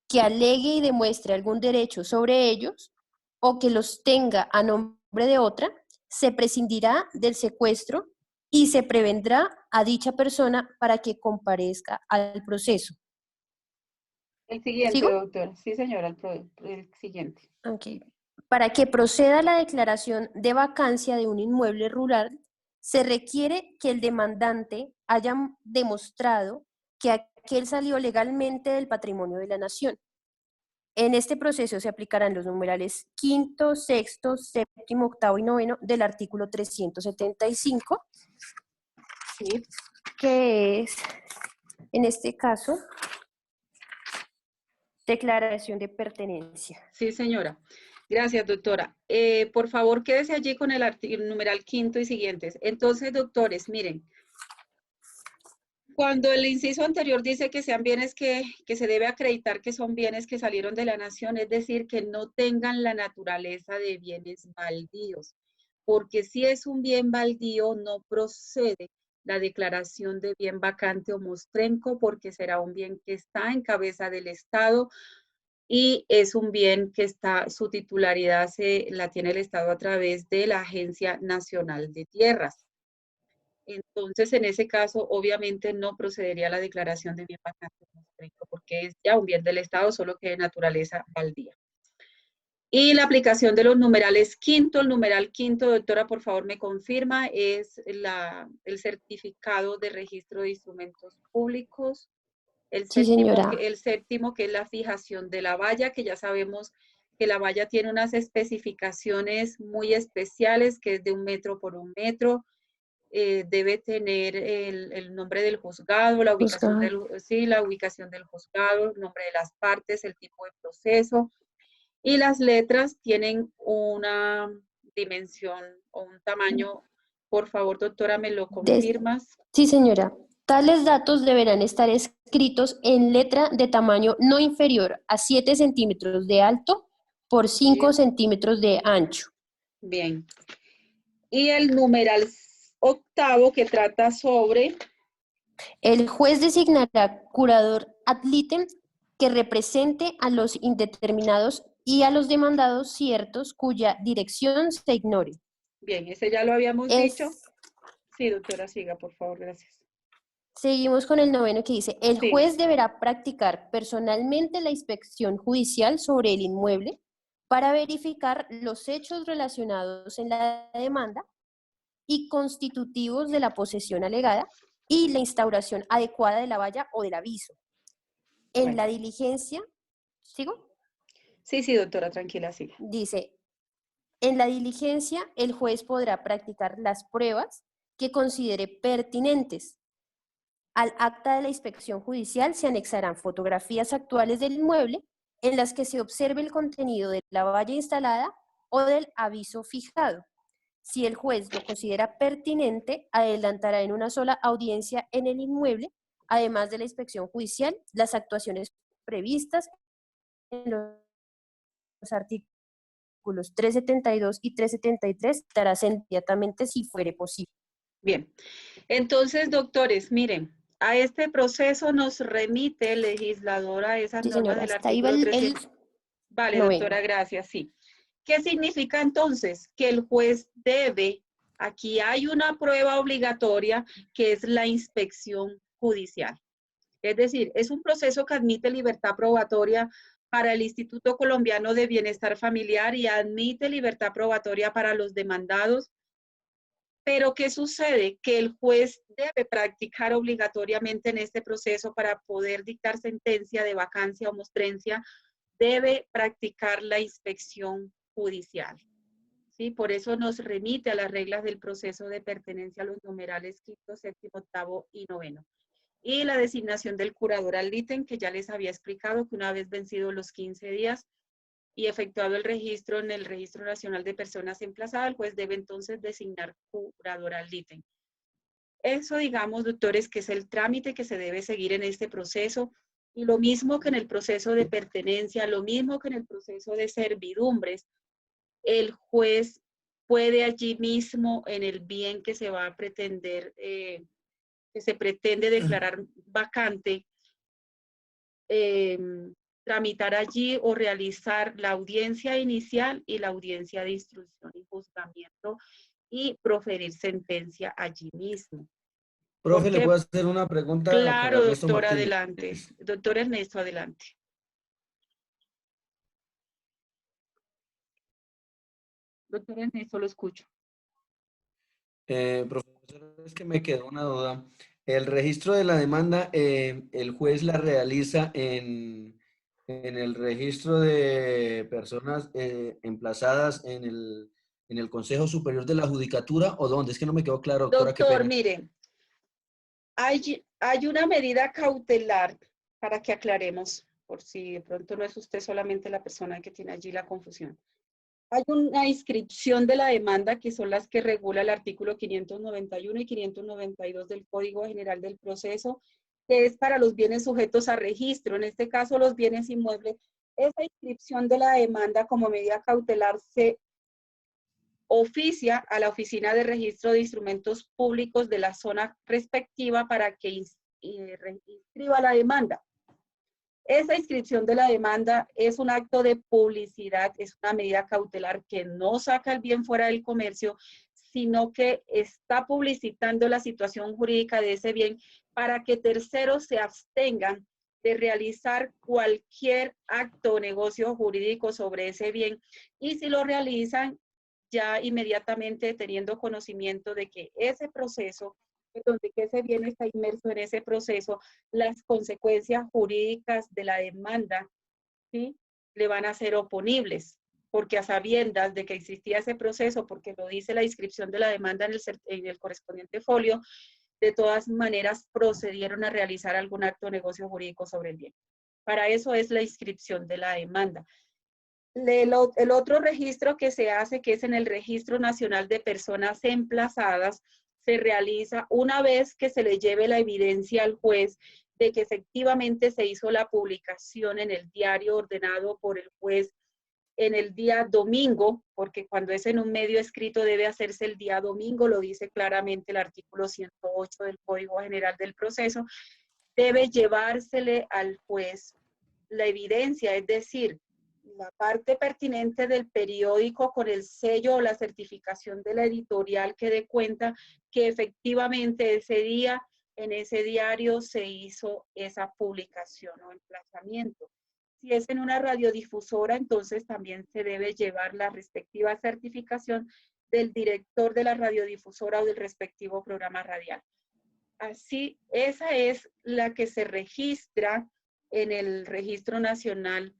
S5: que alegue y demuestre algún derecho sobre ellos o que los tenga a nombre de otra, se prescindirá del secuestro y se prevendrá a dicha persona para que comparezca al proceso.
S1: El siguiente,
S5: ¿Sigo?
S1: doctora. Sí, señora, el siguiente.
S5: Okay. Para que proceda la declaración de vacancia de un inmueble rural, se requiere que el demandante haya demostrado que aquel salió legalmente del patrimonio de la nación. En este proceso se aplicarán los numerales quinto, sexto, séptimo, octavo y noveno del artículo 375, ¿sí? Que es, en este caso, declaración de pertenencia.
S1: Sí, señora. Gracias, doctora. Por favor, quédese allí con el numeral quinto y siguientes. Entonces, doctores, miren, cuando el inciso anterior dice que sean bienes que se debe acreditar que son bienes que salieron de la nación, es decir, que no tengan la naturaleza de bienes baldíos, porque si es un bien baldío, no procede la declaración de bien vacante o mostrenco, porque será un bien que está en cabeza del Estado y es un bien que está, su titularidad la tiene el Estado a través de la Agencia Nacional de Tierras. Entonces, en ese caso, obviamente no procedería la declaración de bien vacante porque es ya un bien del Estado, solo que de naturaleza baldía. Y la aplicación de los numerales quinto, el numeral quinto, doctora, por favor, me confirma, es el certificado de registro de instrumentos públicos.
S5: Sí, señora.
S1: El séptimo, que es la fijación de la valla, que ya sabemos que la valla tiene unas especificaciones muy especiales, que es de 1 metro por 1 metro. Debe tener el nombre del juzgado, la ubicación la ubicación del juzgado, el nombre de las partes, el tipo de proceso. Y las letras tienen una dimensión o un tamaño. Por favor, doctora, ¿me lo confirmas?
S5: Sí, señora. Tales datos deberán estar escritos en letra de tamaño no inferior a 7 centímetros de alto por 5 centímetros de ancho.
S1: Bien. Y el numeral octavo que trata sobre...
S5: El juez designará curador ad litem que represente a los indeterminados y a los demandados ciertos cuya dirección se ignore.
S1: Bien, ese ya lo habíamos dicho. Sí, doctora, siga, por favor, gracias.
S5: Seguimos con el noveno que dice, el juez deberá practicar personalmente la inspección judicial sobre el inmueble para verificar los hechos relacionados en la demanda y constitutivos de la posesión alegada y la instauración adecuada de la valla o del aviso. En la diligencia, ¿sigo?
S1: Sí, sí, doctora, tranquila, siga.
S5: Dice, en la diligencia el juez podrá practicar las pruebas que considere pertinentes. Al acta de la inspección judicial se anexarán fotografías actuales del inmueble en las que se observe el contenido de la valla instalada o del aviso fijado. Si el juez lo considera pertinente, adelantará en una sola audiencia en el inmueble, además de la inspección judicial, las actuaciones previstas en los artículos 372 y 373, dará inmediatamente si fuere posible.
S1: Bien, entonces, doctores, miren, a este proceso nos remite el legislador a esas normas del artículo 300. Vale, doctora, gracias, sí. ¿Qué significa entonces? Que el juez debe, aquí hay una prueba obligatoria que es la inspección judicial. Es decir, es un proceso que admite libertad probatoria para el Instituto Colombiano de Bienestar Familiar y admite libertad probatoria para los demandados. Pero ¿qué sucede? Que el juez debe practicar obligatoriamente en este proceso para poder dictar sentencia de vacancia o mostrencia, debe practicar la inspección judicial. ¿Sí? Por eso nos remite a las reglas del proceso de pertenencia a los numerales quinto, séptimo, octavo y noveno. Y la designación del curador ad litem, que ya les había explicado que una vez vencidos los 15 días y efectuado el registro en el Registro Nacional de Personas Emplazadas, el juez debe entonces designar curador ad litem. Eso, digamos, doctores, que es el trámite que se debe seguir en este proceso. Y lo mismo que en el proceso de pertenencia, lo mismo que en el proceso de servidumbres, el juez puede allí mismo, en el bien que se va a pretender que se pretende declarar vacante, tramitar allí o realizar la audiencia inicial y la audiencia de instrucción y juzgamiento y proferir sentencia allí mismo.
S25: Profe, ¿le puedo hacer una pregunta a
S1: Claro,
S25: Ernesto
S1: doctor,
S25: Martínez?
S1: adelante. Doctor Ernesto, adelante. Doctor Ernesto, lo escucho.
S25: Profesor, es que me quedó una duda. El registro de la demanda, el juez la realiza en el registro de personas emplazadas en el Consejo Superior de la Judicatura, ¿o dónde? Es que no me quedó claro, doctora, qué
S1: Doctor,
S25: pena.
S1: mire, hay una medida cautelar para que aclaremos, por si de pronto no es usted solamente la persona que tiene allí la confusión. Hay una inscripción de la demanda que son las que regula el artículo 591 y 592 del Código General del Proceso, que es para los bienes sujetos a registro, en este caso los bienes inmuebles. Esa inscripción de la demanda como medida cautelar se oficia a la Oficina de Registro de Instrumentos Públicos de la zona respectiva para que inscriba la demanda. Esa inscripción de la demanda es un acto de publicidad, es una medida cautelar que no saca el bien fuera del comercio, sino que está publicitando la situación jurídica de ese bien para que terceros se abstengan de realizar cualquier acto o negocio jurídico sobre ese bien, y si lo realizan, ya inmediatamente teniendo conocimiento de que ese proceso, donde que ese bien está inmerso en ese proceso, las consecuencias jurídicas de la demanda, ¿sí?, le van a ser oponibles, porque a sabiendas de que existía ese proceso, porque lo dice la inscripción de la demanda en el correspondiente folio, de todas maneras procedieron a realizar algún acto o negocio jurídico sobre el bien. Para eso es la inscripción de la demanda. El otro registro que se hace, que es en el Registro Nacional de Personas Emplazadas, se realiza una vez que se le lleve la evidencia al juez de que efectivamente se hizo la publicación en el diario ordenado por el juez en el día domingo, porque cuando es en un medio escrito debe hacerse el día domingo, lo dice claramente el artículo 108 del Código General del Proceso, debe llevársele al juez la evidencia, es decir, la parte pertinente del periódico con el sello o la certificación de la editorial que dé cuenta que efectivamente ese día, en ese diario se hizo esa publicación o emplazamiento. Si es en una radiodifusora, entonces también se debe llevar la respectiva certificación del director de la radiodifusora o del respectivo programa radial. Así, esa es la que se registra en el Registro Nacional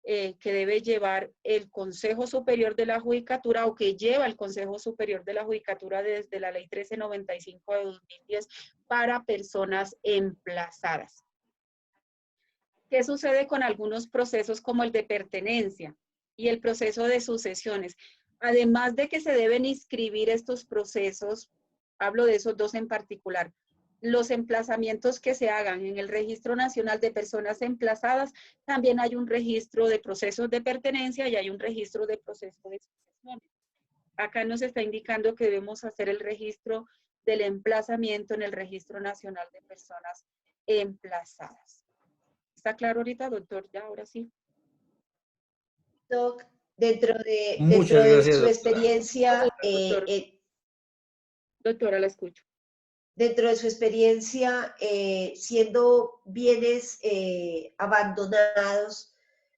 S1: que debe llevar el Consejo Superior de la Judicatura, o que lleva el Consejo Superior de la Judicatura desde la Ley 1395 de 2010 para personas emplazadas. ¿Qué sucede con algunos procesos como el de pertenencia y el proceso de sucesiones? Además de que se deben inscribir estos procesos, hablo de esos dos en particular, los emplazamientos que se hagan en el Registro Nacional de Personas Emplazadas, también hay un registro de procesos de pertenencia y hay un registro de procesos de sucesiones. Acá nos está indicando que debemos hacer el registro del emplazamiento en el Registro Nacional de Personas Emplazadas. ¿Está claro ahorita, doctor? Ya, ahora sí.
S13: Doc, dentro de su experiencia,
S1: doctora, la escucho.
S13: Dentro de su experiencia, siendo bienes abandonados,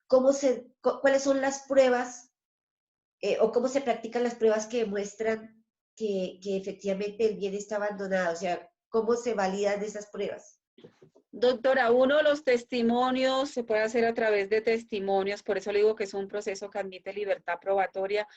S13: ¿cuáles son las pruebas o cómo se practican las pruebas que demuestran que efectivamente el bien está abandonado? O sea, ¿cómo se validan esas pruebas?
S1: Doctora, uno de los testimonios se puede hacer a través de testimonios, por eso le digo que es un proceso que admite libertad probatoria,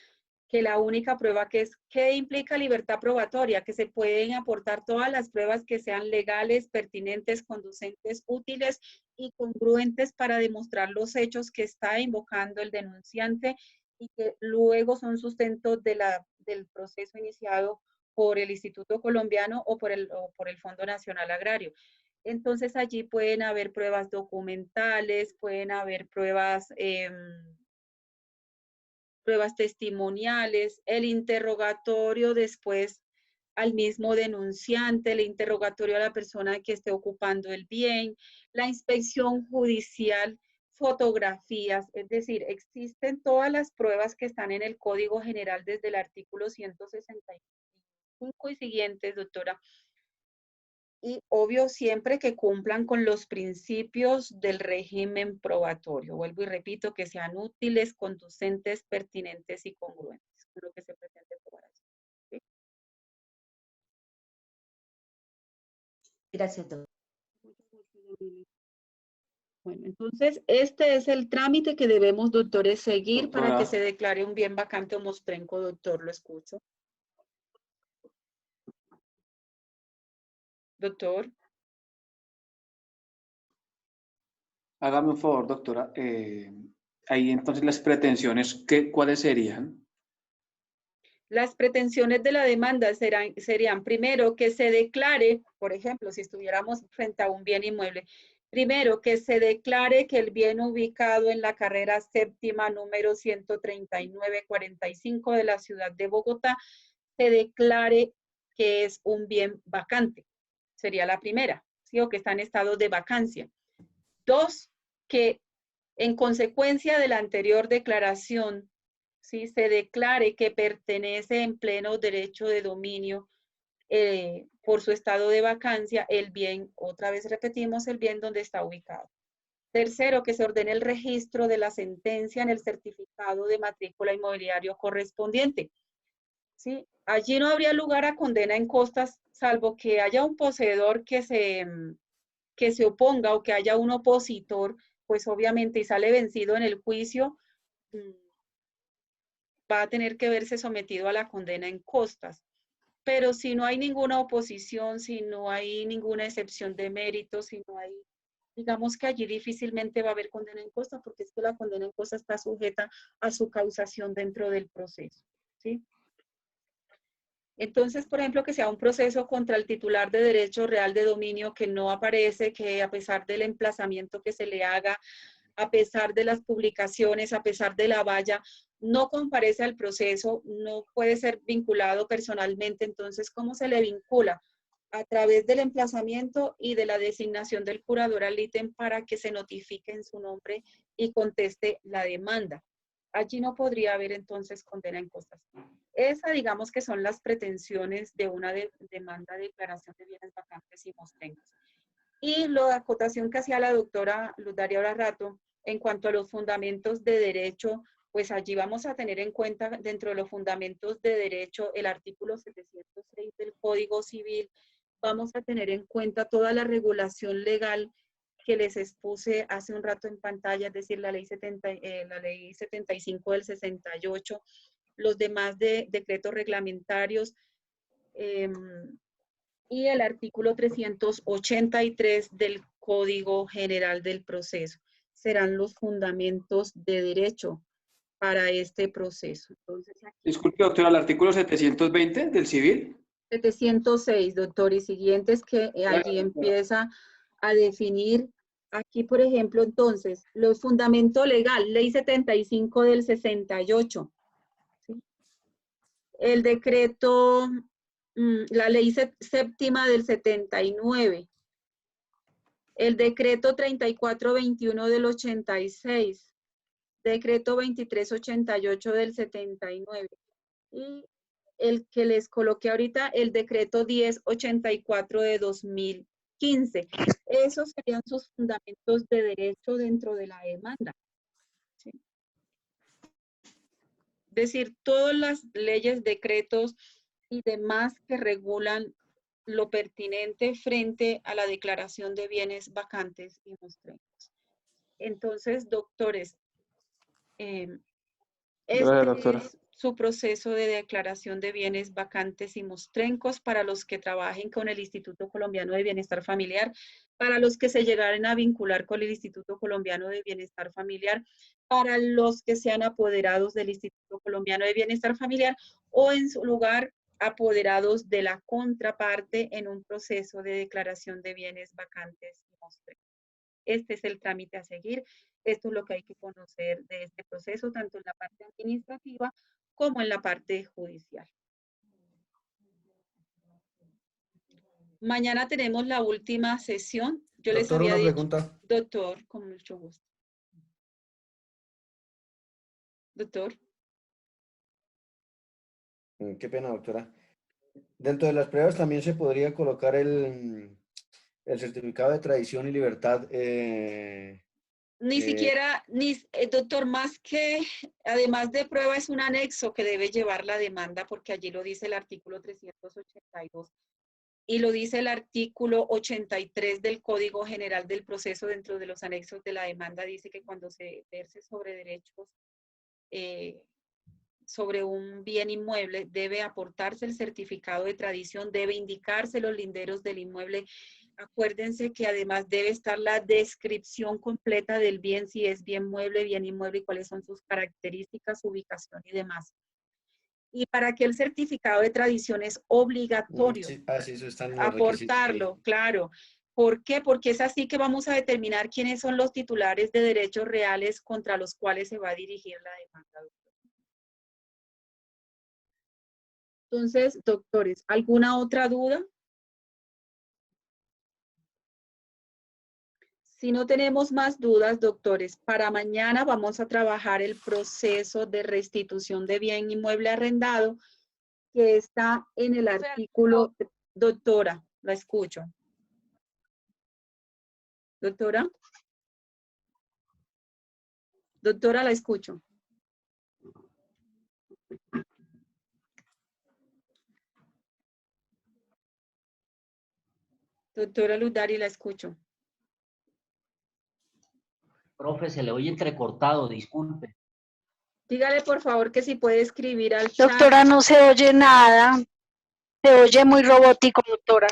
S1: que la única prueba ¿qué implica libertad probatoria? Que se pueden aportar todas las pruebas que sean legales, pertinentes, conducentes, útiles y congruentes para demostrar los hechos que está invocando el denunciante y que luego son sustentos del proceso iniciado por el Instituto Colombiano o por el Fondo Nacional Agrario. Entonces allí pueden haber pruebas documentales, pueden haber pruebas testimoniales, el interrogatorio después al mismo denunciante, el interrogatorio a la persona que esté ocupando el bien, la inspección judicial, fotografías, es decir, existen todas las pruebas que están en el Código General desde el artículo 165 y siguientes, doctora. Y obvio siempre que cumplan con los principios del régimen probatorio. Vuelvo y repito, que sean útiles, conducentes, pertinentes y congruentes con lo que se pretende probar. ¿Sí?
S13: Gracias, doctora.
S1: Bueno, entonces este es el trámite que debemos, doctores, seguir
S4: Doctora.
S1: para que se declare un bien vacante o mostrenco, doctor, lo escucho. Doctor.
S4: Hágame un favor, doctora. Ahí entonces las pretensiones, ¿cuáles serían?
S1: Las pretensiones de la demanda serían primero que se declare, por ejemplo, si estuviéramos frente a un bien inmueble, primero que se declare que el bien ubicado en la carrera séptima número 13945 de la ciudad de Bogotá se declare que es un bien vacante. Sería la primera, ¿sí? O que está en estado de vacancia. Dos, que en consecuencia de la anterior declaración, ¿sí? Se declare que pertenece en pleno derecho de dominio por su estado de vacancia el bien, otra vez repetimos, el bien donde está ubicado. Tercero, que se ordene el registro de la sentencia en el certificado de matrícula inmobiliario correspondiente. ¿Sí? Allí no habría lugar a condena en costas, salvo que haya un poseedor que se oponga o que haya un opositor, pues obviamente y sale vencido en el juicio, va a tener que verse sometido a la condena en costas. Pero si no hay ninguna oposición, si no hay ninguna excepción de mérito, si no hay, digamos que allí difícilmente va a haber condena en costas, porque es que la condena en costas está sujeta a su causación dentro del proceso, ¿sí? Entonces, por ejemplo, que sea un proceso contra el titular de derecho real de dominio que no aparece, que a pesar del emplazamiento que se le haga, a pesar de las publicaciones, a pesar de la valla, no comparece al proceso, no puede ser vinculado personalmente. Entonces, ¿cómo se le vincula? A través del emplazamiento y de la designación del curador al ítem para que se notifique en su nombre y conteste la demanda. Allí no podría haber entonces condena en costas. Esa, digamos que son las pretensiones de una demanda de declaración de bienes vacantes y mostrencos. Y la acotación que hacía la doctora Luz Daria ahora rato, en cuanto a los fundamentos de derecho, pues allí vamos a tener en cuenta dentro de los fundamentos de derecho el artículo 706 del Código Civil, vamos a tener en cuenta toda la regulación legal que les expuse hace un rato en pantalla, es decir, la ley 75 del 68, los demás decretos reglamentarios, y el artículo 383 del Código General del Proceso. Serán los fundamentos de derecho para este proceso. Entonces, aquí,
S4: Disculpe, doctora, ¿el artículo 720 del civil?
S1: 706, doctor, y siguientes que allí empieza a definir, aquí, por ejemplo, entonces, los fundamentos legal, ley 75 del 68, ¿sí? El decreto, la ley séptima del 79, el decreto 3421 del 86, decreto 2388 del 79 y el que les coloqué ahorita, el decreto 1084 de 2015. Esos serían sus fundamentos de derecho dentro de la demanda. ¿Sí? Es decir, todas las leyes, decretos y demás que regulan lo pertinente frente a la declaración de bienes vacantes y mostrencos. Entonces, doctores,
S4: Gracias, doctora.
S1: es su proceso de declaración de bienes vacantes y mostrencos para los que trabajen con el Instituto Colombiano de Bienestar Familiar, para los que se llegaren a vincular con el Instituto Colombiano de Bienestar Familiar, para los que sean apoderados del Instituto Colombiano de Bienestar Familiar o en su lugar apoderados de la contraparte en un proceso de declaración de bienes vacantes y mostrencos. Este es el trámite a seguir. Esto es lo que hay que conocer de este proceso, tanto en la parte administrativa como en la parte judicial. Mañana tenemos la última sesión. Yo les
S25: Doctor,
S1: había
S25: una
S1: dicho,
S25: pregunta.
S1: doctor, con mucho gusto. Doctor.
S25: Qué pena, doctora. Dentro de las pruebas también se podría colocar el certificado de tradición y libertad.
S1: Ni siquiera, doctor, más que, además de prueba, es un anexo que debe llevar la demanda, porque allí lo dice el artículo 382 y lo dice el artículo 83 del Código General del Proceso. Dentro de los anexos de la demanda dice que cuando se verse sobre derechos, sobre un bien inmueble, debe aportarse el certificado de tradición, debe indicarse los linderos del inmueble. Acuérdense que además debe estar la descripción completa del bien, si es bien mueble, bien inmueble, y cuáles son sus características, ubicación y demás. Y para que el certificado de tradición es obligatorio
S25: Sí, sí, eso está en los
S1: aportarlo,
S25: requisitos.
S1: claro. ¿Por qué? Porque es así que vamos a determinar quiénes son los titulares de derechos reales contra los cuales se va a dirigir la demanda. Entonces, doctores, ¿alguna otra duda? Si no tenemos más dudas, doctores, para mañana vamos a trabajar el proceso de restitución de bien inmueble arrendado que está en el artículo. Doctora, la escucho. Doctora. Doctora, la escucho. Doctora Ludari, la escucho.
S6: Profe, se le oye entrecortado, disculpe.
S1: Dígale, por favor, que si puede escribir al chat.
S7: Doctora, no se oye nada. Se oye muy robótico, doctora.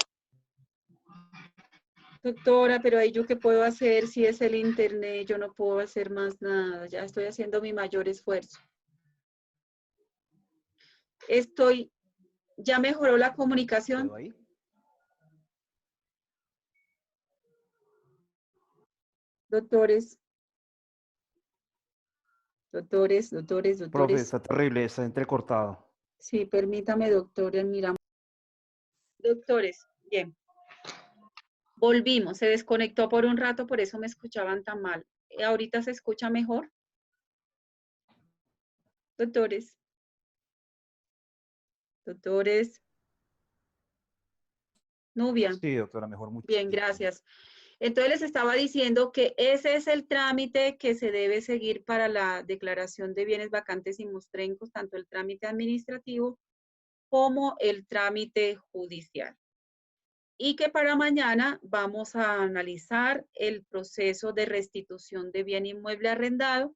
S1: Doctora, pero ahí yo qué puedo hacer si es el internet, yo no puedo hacer más nada. Ya estoy haciendo mi mayor esfuerzo. ¿Ya mejoró la comunicación? Doctores. Doctores.
S10: Profe, está terrible, está entrecortado.
S1: Sí, permítame, doctores, miramos. Doctores, bien. Volvimos, se desconectó por un rato, por eso me escuchaban tan mal. ¿Ahorita se escucha mejor? Doctores. Doctores. Nubia.
S10: Sí, doctora, mejor mucho.
S1: Bien, gracias. Entonces les estaba diciendo que ese es el trámite que se debe seguir para la declaración de bienes vacantes y mostrencos, tanto el trámite administrativo como el trámite judicial. Y que para mañana vamos a analizar el proceso de restitución de bien inmueble arrendado.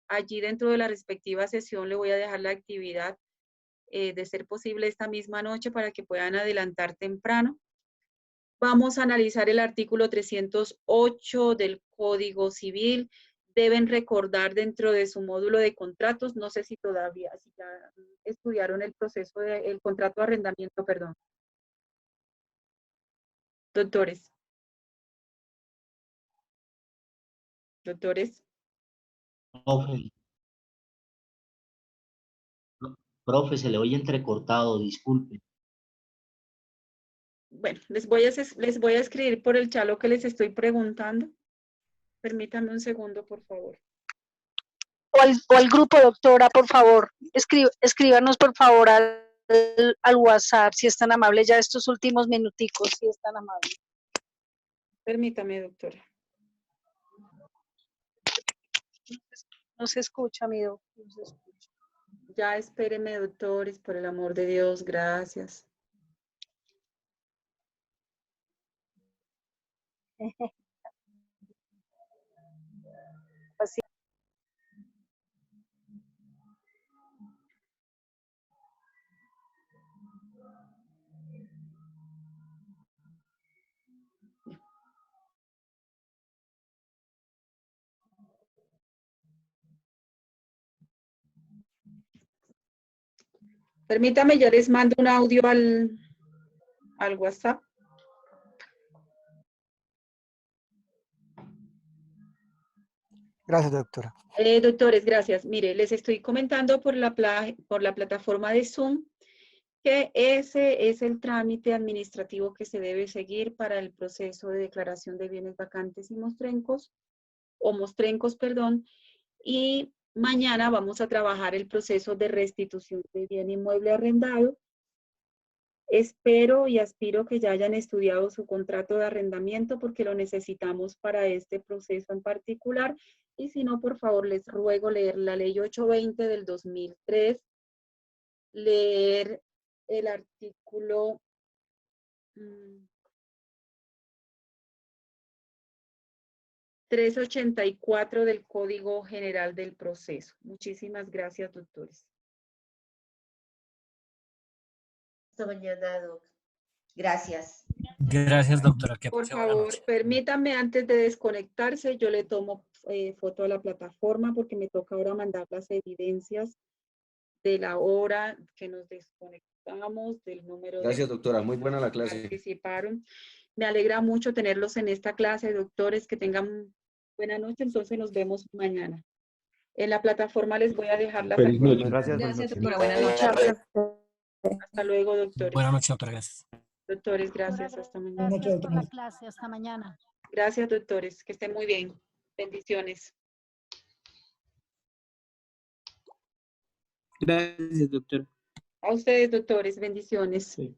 S1: Allí dentro de la respectiva sesión le voy a dejar la actividad de ser posible esta misma noche para que puedan adelantar temprano. Vamos a analizar el artículo 308 del Código Civil. Deben recordar dentro de su módulo de contratos, no sé si todavía, si ya estudiaron el proceso el contrato de arrendamiento, perdón. Doctores. Doctores.
S6: Profe, se le oye entrecortado, disculpe.
S1: Bueno, les voy a escribir por el chat lo que les estoy preguntando. Permítanme un segundo, por favor.
S7: O al grupo, doctora, por favor. Escríbanos, por favor, al WhatsApp, si es tan amable, ya estos últimos minuticos, si es tan amable.
S1: Permítame, doctora.
S7: No se escucha, mi doctor. No se escucha.
S1: Ya espéreme, doctores, por el amor de Dios, gracias.
S7: Así.
S1: Permítame, yo les mando un audio al WhatsApp.
S3: Gracias, doctora.
S1: Doctores, gracias. Mire, les estoy comentando por la plataforma de Zoom que ese es el trámite administrativo que se debe seguir para el proceso de declaración de bienes vacantes y mostrencos, y mañana vamos a trabajar el proceso de restitución de bien inmueble arrendado. Espero y aspiro que ya hayan estudiado su contrato de arrendamiento porque lo necesitamos para este proceso en particular. Y si no, por favor, les ruego leer la ley 820 del 2003, leer el artículo 384 del Código General del Proceso. Muchísimas gracias, doctores.
S13: Hasta mañana, Doc. Gracias.
S8: Gracias, doctora. Que
S1: Por
S8: pase buena
S1: favor,
S8: noche.
S1: permítame antes de desconectarse, yo le tomo foto a la plataforma porque me toca ahora mandar las evidencias de la hora que nos desconectamos, del número
S25: Gracias,
S1: de
S25: doctora. Muy buena la clase.
S1: participaron. Me alegra mucho tenerlos en esta clase, doctores. Que tengan buena noche. Entonces nos vemos mañana. En la plataforma les voy a dejar las
S25: Feliz noche.
S10: Gracias,
S18: Gracias,
S10: noche.
S18: doctora. Buenas noches.
S1: Hasta luego, doctores.
S8: Buenas noches, doctora. Gracias.
S1: Doctores, gracias. Hasta mañana.
S7: Gracias por la clase. Hasta mañana.
S1: Gracias, doctores. Que estén muy bien. Bendiciones.
S14: Gracias, doctor.
S1: A ustedes, doctores. Bendiciones.
S14: Sí.